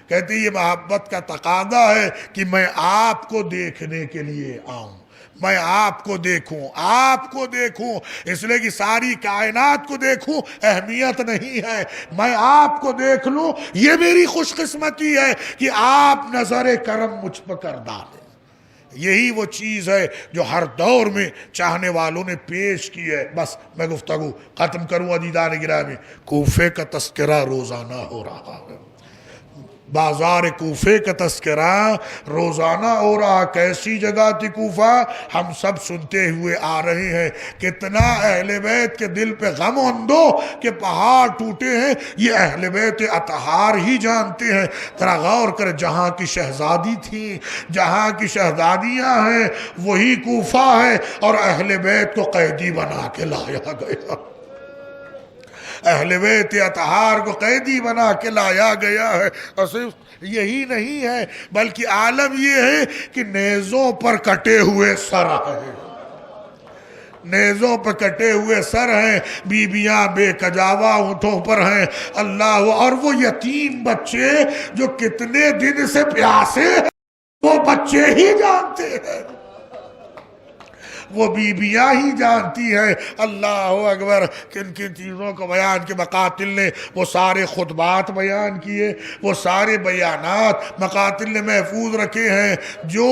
کہتے یہ محبت کا تقاضا ہے کہ میں آپ کو دیکھنے کے لیے آؤں، میں آپ کو دیکھوں، آپ کو دیکھوں، اس لیے کہ ساری کائنات کو دیکھوں اہمیت نہیں ہے، میں آپ کو دیکھ لوں یہ میری خوش قسمتی ہے کہ آپ نظر کرم مجھ پر کر ڈالیں۔ یہی وہ چیز ہے جو ہر دور میں چاہنے والوں نے پیش کی ہے۔ بس میں گفتگو ختم کروں عزیزان گرامی، کوفے کا تذکرہ روزانہ ہو رہا ہے، بازار کوفے کا تذکرہ روزانہ ہو رہا۔ کیسی جگہ تھی کوفہ، ہم سب سنتے ہوئے آ رہے ہیں، کتنا اہل بیت کے دل پہ غم و اندو کہ پہاڑ ٹوٹے ہیں، یہ اہل بیت اطہار ہی جانتے ہیں۔ ذرا غور کر، جہاں کی شہزادی تھی، جہاں کی شہزادیاں ہیں وہی کوفہ ہے، اور اہل بیت کو قیدی بنا کے لایا گیا، اہل بیت اطہار کو قیدی بنا کے لایا گیا ہے۔ اور صرف یہی نہیں ہے بلکہ عالم یہ ہے کہ نیزوں پر کٹے ہوئے سر ہیں، نیزوں پر کٹے ہوئے سر ہیں، بیویاں بے کجاوا اونٹوں پر ہیں، اللہ، اور وہ یتیم بچے جو کتنے دن سے پیاسے ہیں وہ بچے ہی جانتے ہیں، وہ بیویاں ہی جانتی ہیں۔ اللہ اکبر، کن کن چیزوں کو بیان کے مقاتل نے وہ سارے خطبات بیان کیے، وہ سارے بیانات مقاتل نے محفوظ رکھے ہیں، جو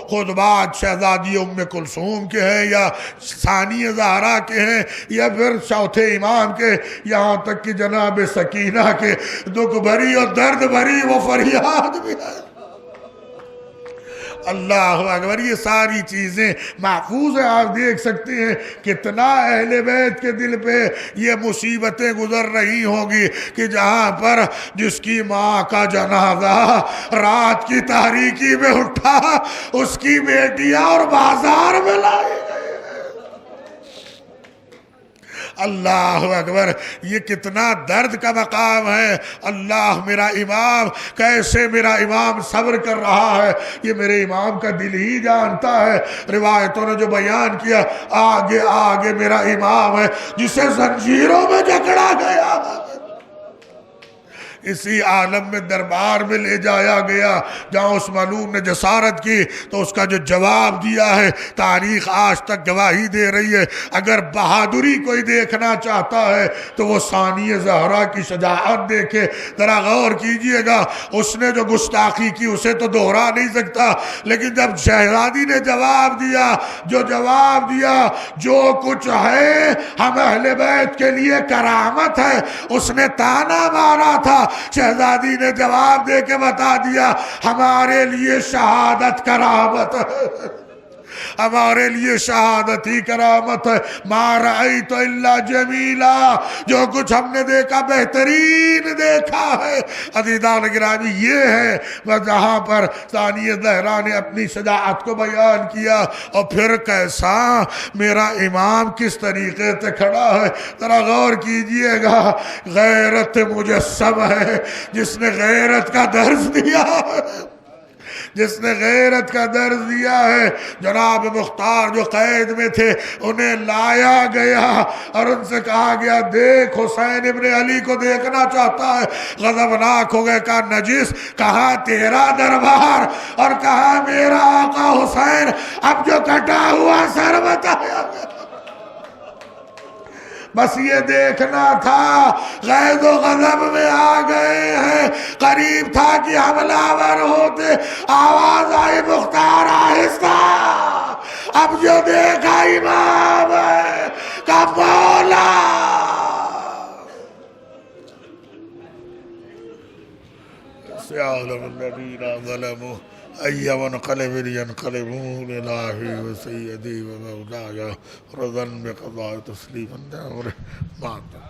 خطبات شہزادی ام کلثوم کے ہیں یا ثانی زہرا کے ہیں یا پھر چوتھے امام کے، یہاں تک کہ جناب سکینہ کے دکھ بھری اور درد بھری وہ فریاد بھی ہے۔ اللہ اکبر، یہ ساری چیزیں محفوظ ہیں۔ آپ دیکھ سکتے ہیں کتنا اہل بیت کے دل پہ یہ مصیبتیں گزر رہی ہوں گی کہ جہاں پر جس کی ماں کا جنازہ رات کی تاریکی میں اٹھا، اس کی بیٹیاں اور بازار میں لائی گئی۔ اللہ اکبر، یہ کتنا درد کا مقام ہے۔ اللہ، میرا امام کیسے، میرا امام صبر کر رہا ہے، یہ میرے امام کا دل ہی جانتا ہے۔ روایتوں نے جو بیان کیا، آگے آگے میرا امام ہے جسے زنجیروں میں جکڑا گیا، اسی عالم میں دربار میں لے جایا گیا جہاں اس معلوم نے جسارت کی تو اس کا جو جواب دیا ہے تاریخ آج تک گواہی دے رہی ہے۔ اگر بہادری کوئی دیکھنا چاہتا ہے تو وہ ثانیہ زہرا کی شجاعت دیکھے۔ ذرا غور کیجئے گا، اس نے جو گستاخی کی اسے تو دہرا نہیں سکتا، لیکن جب شہزادی نے جواب دیا، جو کچھ ہے ہم اہل بیت کے لیے کرامت ہے، اس نے تانا مارا تھا، شہزادی نے جواب دے کے بتا دیا ہمارے لیے شہادت کرامت ہے، ہمارے لیے شہادت ہی کرامت ہے۔ ما رأیت الا جمیلا، جو کچھ ہم نے دیکھا بہترین دیکھا ہے۔ عزیزان گرامی، یہ ہے جہاں پر ثانیہ زہرا نے اپنی شجاعت کو بیان کیا، اور پھر کیسا میرا امام کس طریقے سے کھڑا ہے۔ ذرا غور کیجئے گا، غیرت مجسم ہے، جس نے غیرت کا درس دیا ہے، جس نے غیرت کا درس دیا ہے۔ جناب مختار جو قید میں تھے انہیں لایا گیا اور ان سے کہا گیا دیکھ حسین ابن علی کو دیکھنا چاہتا ہے۔ غضبناک ہو گئے، کہا نجس، کہا تیرا دربار اور کہا میرا آقا حسین، اب جو کٹا ہوا سر بتایا بس یہ دیکھنا تھا۔ غیظ و غضب میں آ گئے ہیں، قریب تھا کہ حملہ آور ہوتے، آواز آئی مختار آہستہ، اب جو دیکھا امام ہے کہ مولا۔ سيعلم الذين ظلموا أي منقلب ينقلبون إلهي وسيدي ومولاي رضا بقضاء تسليما دامره معطى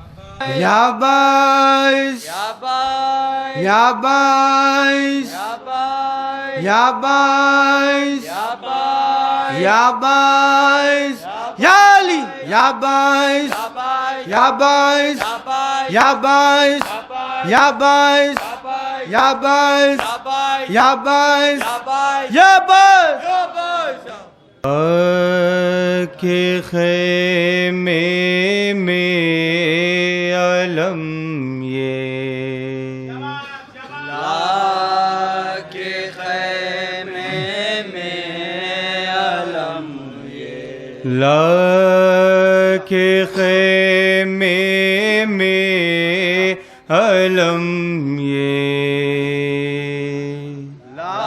يا باعث يا باعث يا باعث يا باعث يا باعث يا علي يا باعث يا باعث يا باعث يا باعث يا باعث يا باعث يا باعث کے خیمے میں علم یہ، کے خیمے میں علم یہ، لا کے خیمے میں علم یہ، لا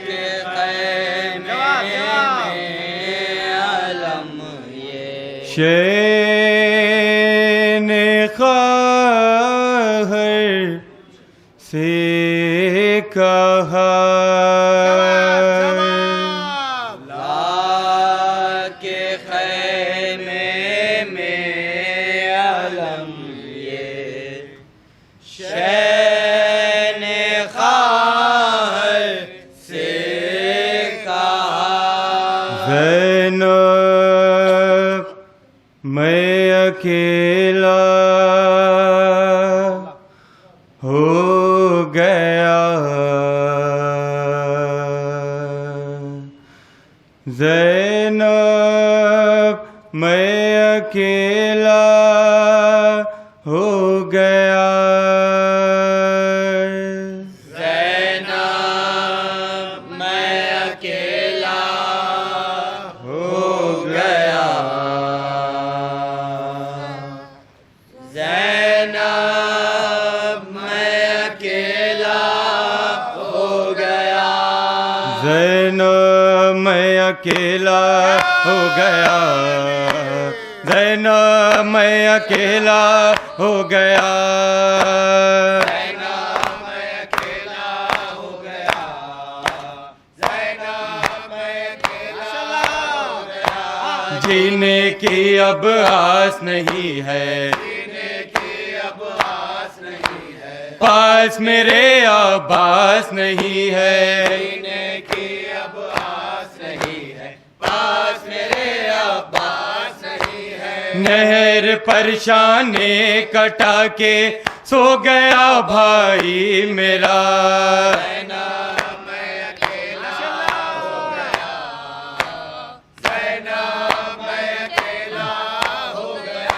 کے خیمے میں علم یہ، شین خواہر سے کہا، لا کے خیمے میں علم یہ، شین خواہر سے کہا، زینب میں اکیلا ہو گیا، زینب میں اکیلا ہو گیا، زینب میں اکیلا ہو گیا، زینب میں اکیلا ہو گیا، زینب میں اکیلا ہو گیا، زینب میں اکیلا ہو گیا، زینب میں اکیلا ہو گیا، زینب میں اکیلا ہو گیا، جینے کی اب آس نہیں ہے، جینے کی اب آس نہیں ہے، پاس میرے عباس نہیں ہے، جینے کی اب آس نہیں ہے، پاس میرے عباس نہیں ہے، نہر پریشانے کٹا کے سو گیا بھائی میرا، زینب میں اکیلا ہو گیا، زینب میں اکیلا ہو گیا،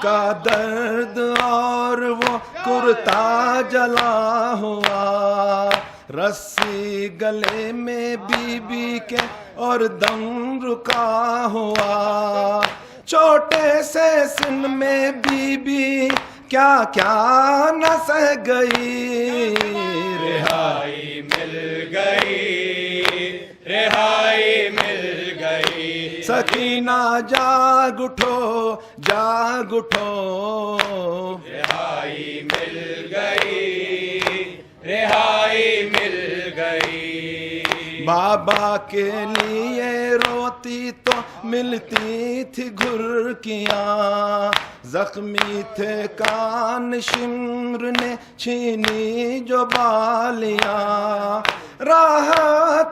کا درد اور وہ کرتا جلا ہوا، رسی گلے میں بی بی کے اور دم رکا ہوا، چھوٹے سے سن میں بی بی کیا کیا نہ سہ گئی، رہائی مل گئی، رہائی مل گئی، سکینہ جاگ اٹھو جاگ اٹھو، رہائی مل گئی، رہائی مل گئی، بابا کے لیے روتی تو ملتی تھی گھرکیاں، زخمی تھے کان شمر نے چھینی جو بالیاں، راہ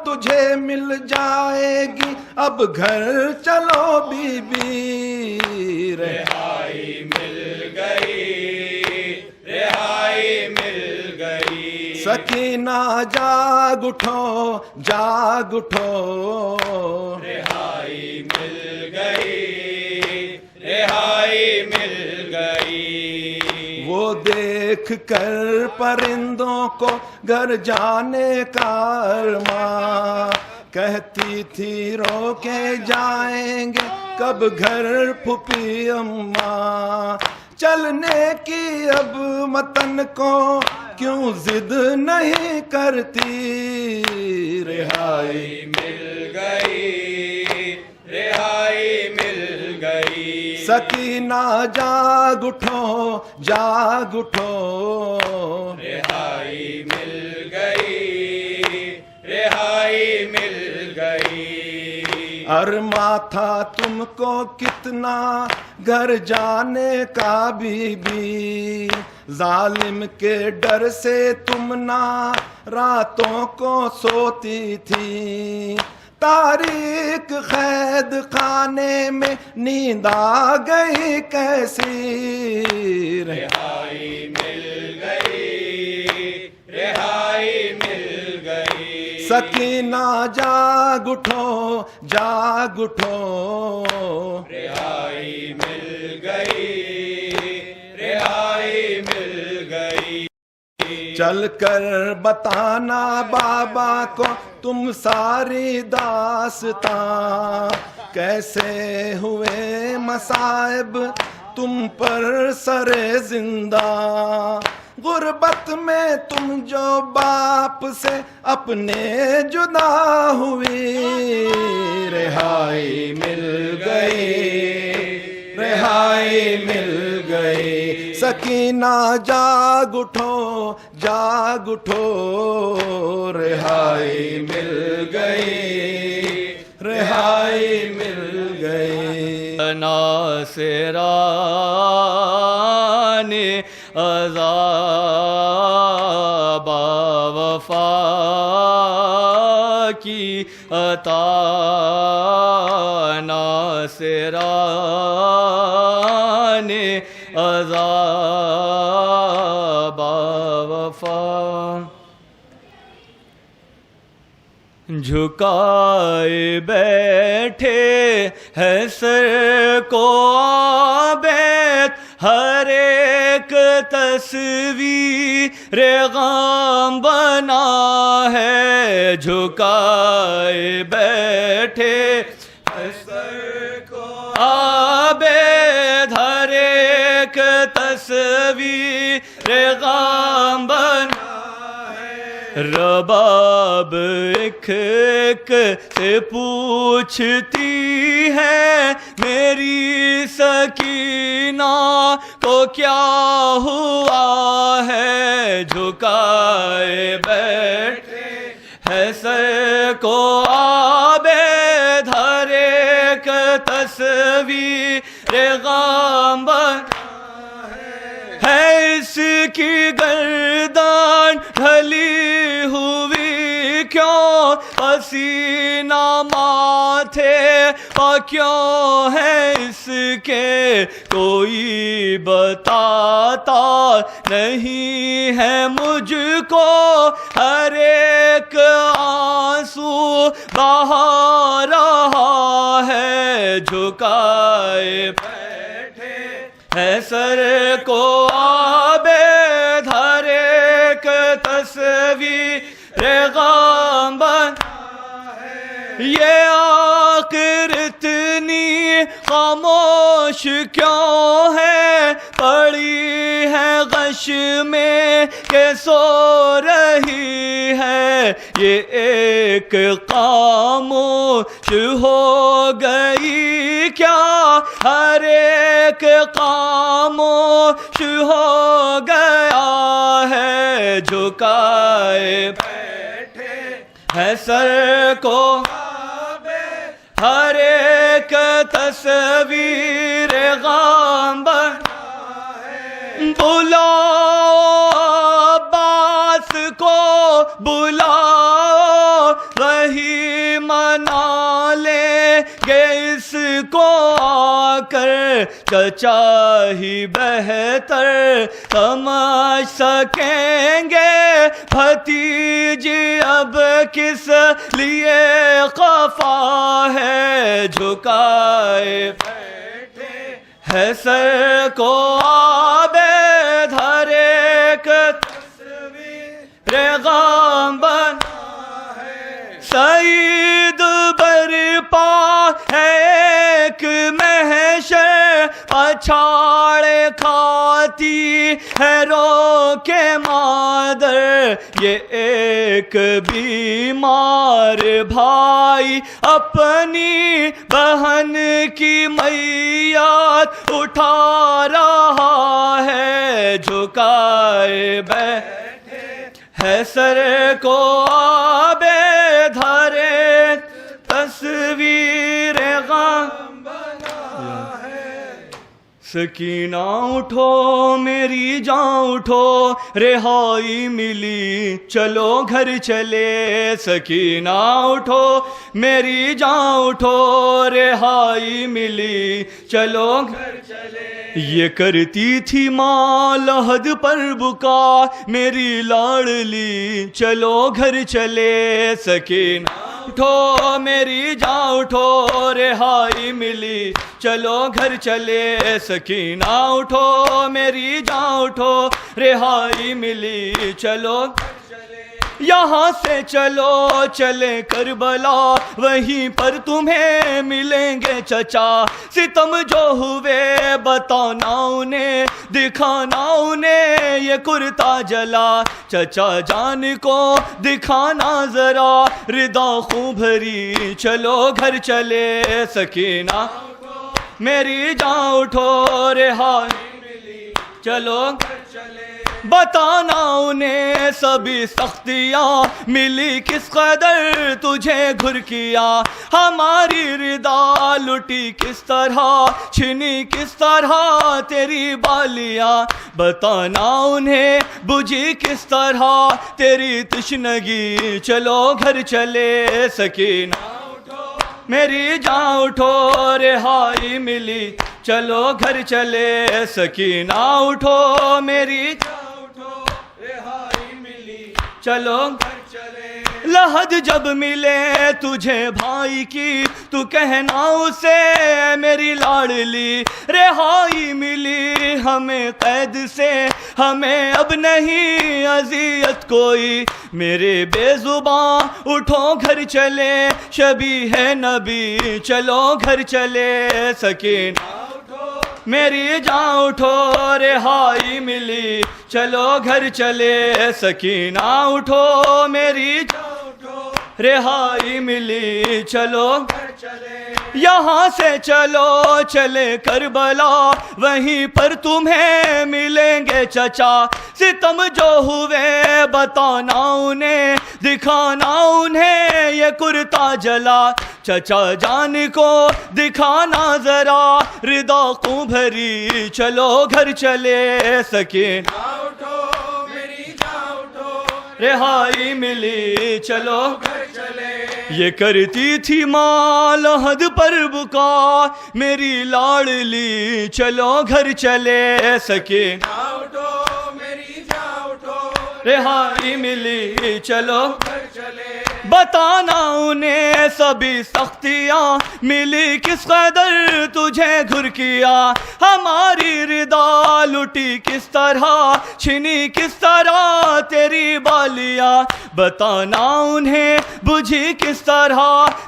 تجھے مل جائے گی اب گھر چلو بی بی، رہائی مل گئی، رہائی مل گئی، سکینہ جاگ اٹھو جاگ اٹھو، رہائی مل گئی، رہائی مل گئی، وہ دیکھ کر پرندوں کو گھر جانے کا ارماں، کہتی تھی رو کے جائیں گے کب گھر پھوپھی اماں، چلنے کی اب وطن کو کیوں ضد نہیں کرتی، رہائی مل گئی، رہائی مل گئی، سکینہ جاگ اٹھو جاگ اٹھو، رہائی مل گئی، رہائی مل گئی، ارما تھا تم کو کتنا گھر جانے کا بی بی، ظالم کے ڈر سے تم نہ راتوں کو سوتی تھی، تاریک قید خانے میں نیند آ گئی کیسی، رہائی مل گئی، رہائی مل گئی، سکینہ جاگ اٹھو جاگ اٹھو، رہائی مل گئی، رہائی مل گئی، چل کر بتانا بابا کو تم ساری داستاں، کیسے ہوئے مصائب تم پر سرے زندہ، غربت میں تم جو باپ سے اپنے جدا ہوئی، رہائی مل گئی، رہائی مل گئی، سکینہ جاگ اٹھو جاگ اٹھو، رہائی مل گئی، رہائی مل گئی، ناصران عذاب وفا کی عطا، ناصران عذاب وفا، جھکائے بیٹھے ہے سر کو عابد، ہر ایک تصویر غم بنا ہے، جھکائے بیٹھے ہے سر کو عابد، ہر ایک تصویر غم بنا، رباب ایک ایک سے پوچھتی ہے، میری سکینہ کو کیا ہوا ہے، جھکائے بیٹھے ہے سر کو عابد، ہر ایک تصویر غم ہے، اس کی گردان ڈھلی ہوئی کیوں، پسینہ ماتھے پر کیوں ہے اس کے، کوئی بتاتا نہیں ہے مجھ کو، ہر ایک آنسو بہا رہا ہے، جھکائے بیٹھے ہے سر کو آبے دھر ایک تصویر غم بنا ہے، یہ آخر اتنی خاموش کیوں ہے، پڑی ہے غش میں کہ سو رہی ہے، یہ ایک خاموش ہو گئی کیا، ہر ایک خاموش ہو گیا ہے، جھکائے بیٹھے ہے سر کو ہر ایک تصویر غم بنا ہے، بلاؤ عباس کو بلاؤ، وہی منا لیں گے اس کو آ کر، چچا ہی بہتر سمجھ سکیں گے، بھتیجی اب کس لیے خفا ہے، جھکائے بیٹھے ہے سر کو آبے دھر ایک تصویر غم بنا ہے، سعید برپا ہے ایک محشر، پچھاڑے کھاتی ہے رو کے مادر، یہ ایک بیمار بھائی اپنی بہن کی میت اٹھا رہا ہے، جھکائے بیٹھے ہے سر کو آبے دھر ایک تصویر غم بنا ہے، سکینہ اٹھو میری جان اٹھو، رہائی ملی چلو گھر چلے، سکینہ اٹھو میری جان اٹھو، رہائی ملی چلو گھر چلے، یہ کرتی تھی ماں لحد پر بکا میری لاڈلی، چلو گھر چلے، سکینہ اٹھو میری جان اٹھو، رہائی ملی چلو گھر چلے، سکینہ اٹھو میری جان اٹھو، رہائی ملی چلو گھر چلے، یہاں سے چلو چلے کربلا، وہیں پر تمہیں ملیں گے چچا، ستم جو ہوئے بتانا انہیں، دکھانا انہیں یہ کرتا جلا، چچا جان کو دکھانا ذرا ردا خوں بھری، چلو گھر چلے، سکینہ میری جان اٹھو، رہائی ملی چلو گھر چلے، بتانا انہیں سبھی سختیاں ملی کس قدر تجھے گھر کیا، ہماری ردا لٹی کس طرح، چھنی کس طرح تیری بالیاں، بتانا انہیں بجھی کس طرح تیری تشنگی، چلو گھر چلے، سکینہ میری جان اٹھو، رہائی ملی چلو گھر چلے، سکینہ اٹھو میری جان اٹھو، رہائی ملی چلو گھر چلے، لحد جب ملے تجھے بھائی کی تو کہنا اسے میری لاڈلی، رہائی ملی ہمیں قید سے، ہمیں اب نہیں اذیت کوئی، میرے بے زباں اٹھو گھر چلے، شبیہ ہے نبی چلو گھر چلے، سکینہ میری جان اٹھو، رہائی ملی چلو گھر چلے، سکینہ اٹھو میری جان اٹھو، رہائی ملی چلو گھر چلے، یہاں سے چلو چلے کربلا، وہیں پر تمہیں ملیں گے چچا، ستم جو ہوئے بتانا انہیں، دکھانا انہیں یہ کرتا جلا، چچا جان کو دکھانا ذرا ردا خوں بھری، چلو گھر چلے، سکینہ اٹھو میری جان اٹھو، رہائی ملی چلو گھر چلے، یہ کرتی تھی ماں لحد پر بکا میری لاڈلی، چلو گھر چلے، سکینہ اٹھو میری جان اٹھو، رہائی ملی چلو گھر چلے، بتانا انہیں سبھی سختیاں ملی کس قدر تجھے گھر کیا، ہماری رضا لٹی کس طرح چھنی کس طرح تیری بالیاں، بتانا انہیں بجھی کس طرح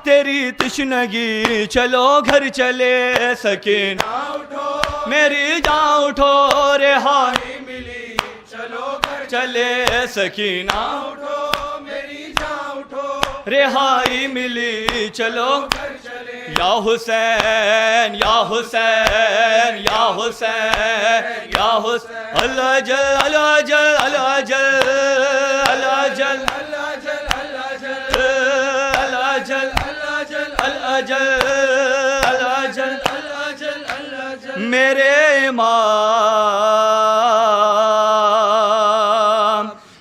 تیری تشنگی، چلو گھر چلے سکینہ اٹھو میری جان اٹھو رہائی ملی، چلو گھر چلے سکینہ اٹھو میری جان اٹھو رہائی ملی، چلو گھر چلے یا حسین یا حسین یا حسین یا حسین، اللہ جل اللہ جل اللہ جل اللہ جل اللہ جل اللہ جل اللہ جل اللہ جل اللہ جل اللہ جل اللہ جل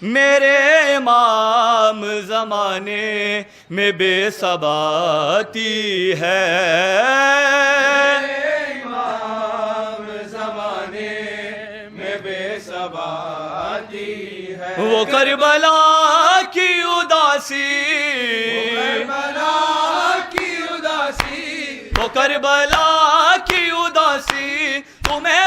میرے امام زمانے میں بے ثباتی ہے، امام زمانے میں بے ثباتی ہے، وہ کربلا کی اداسی، وہ کربلا کی اداسی تمہیں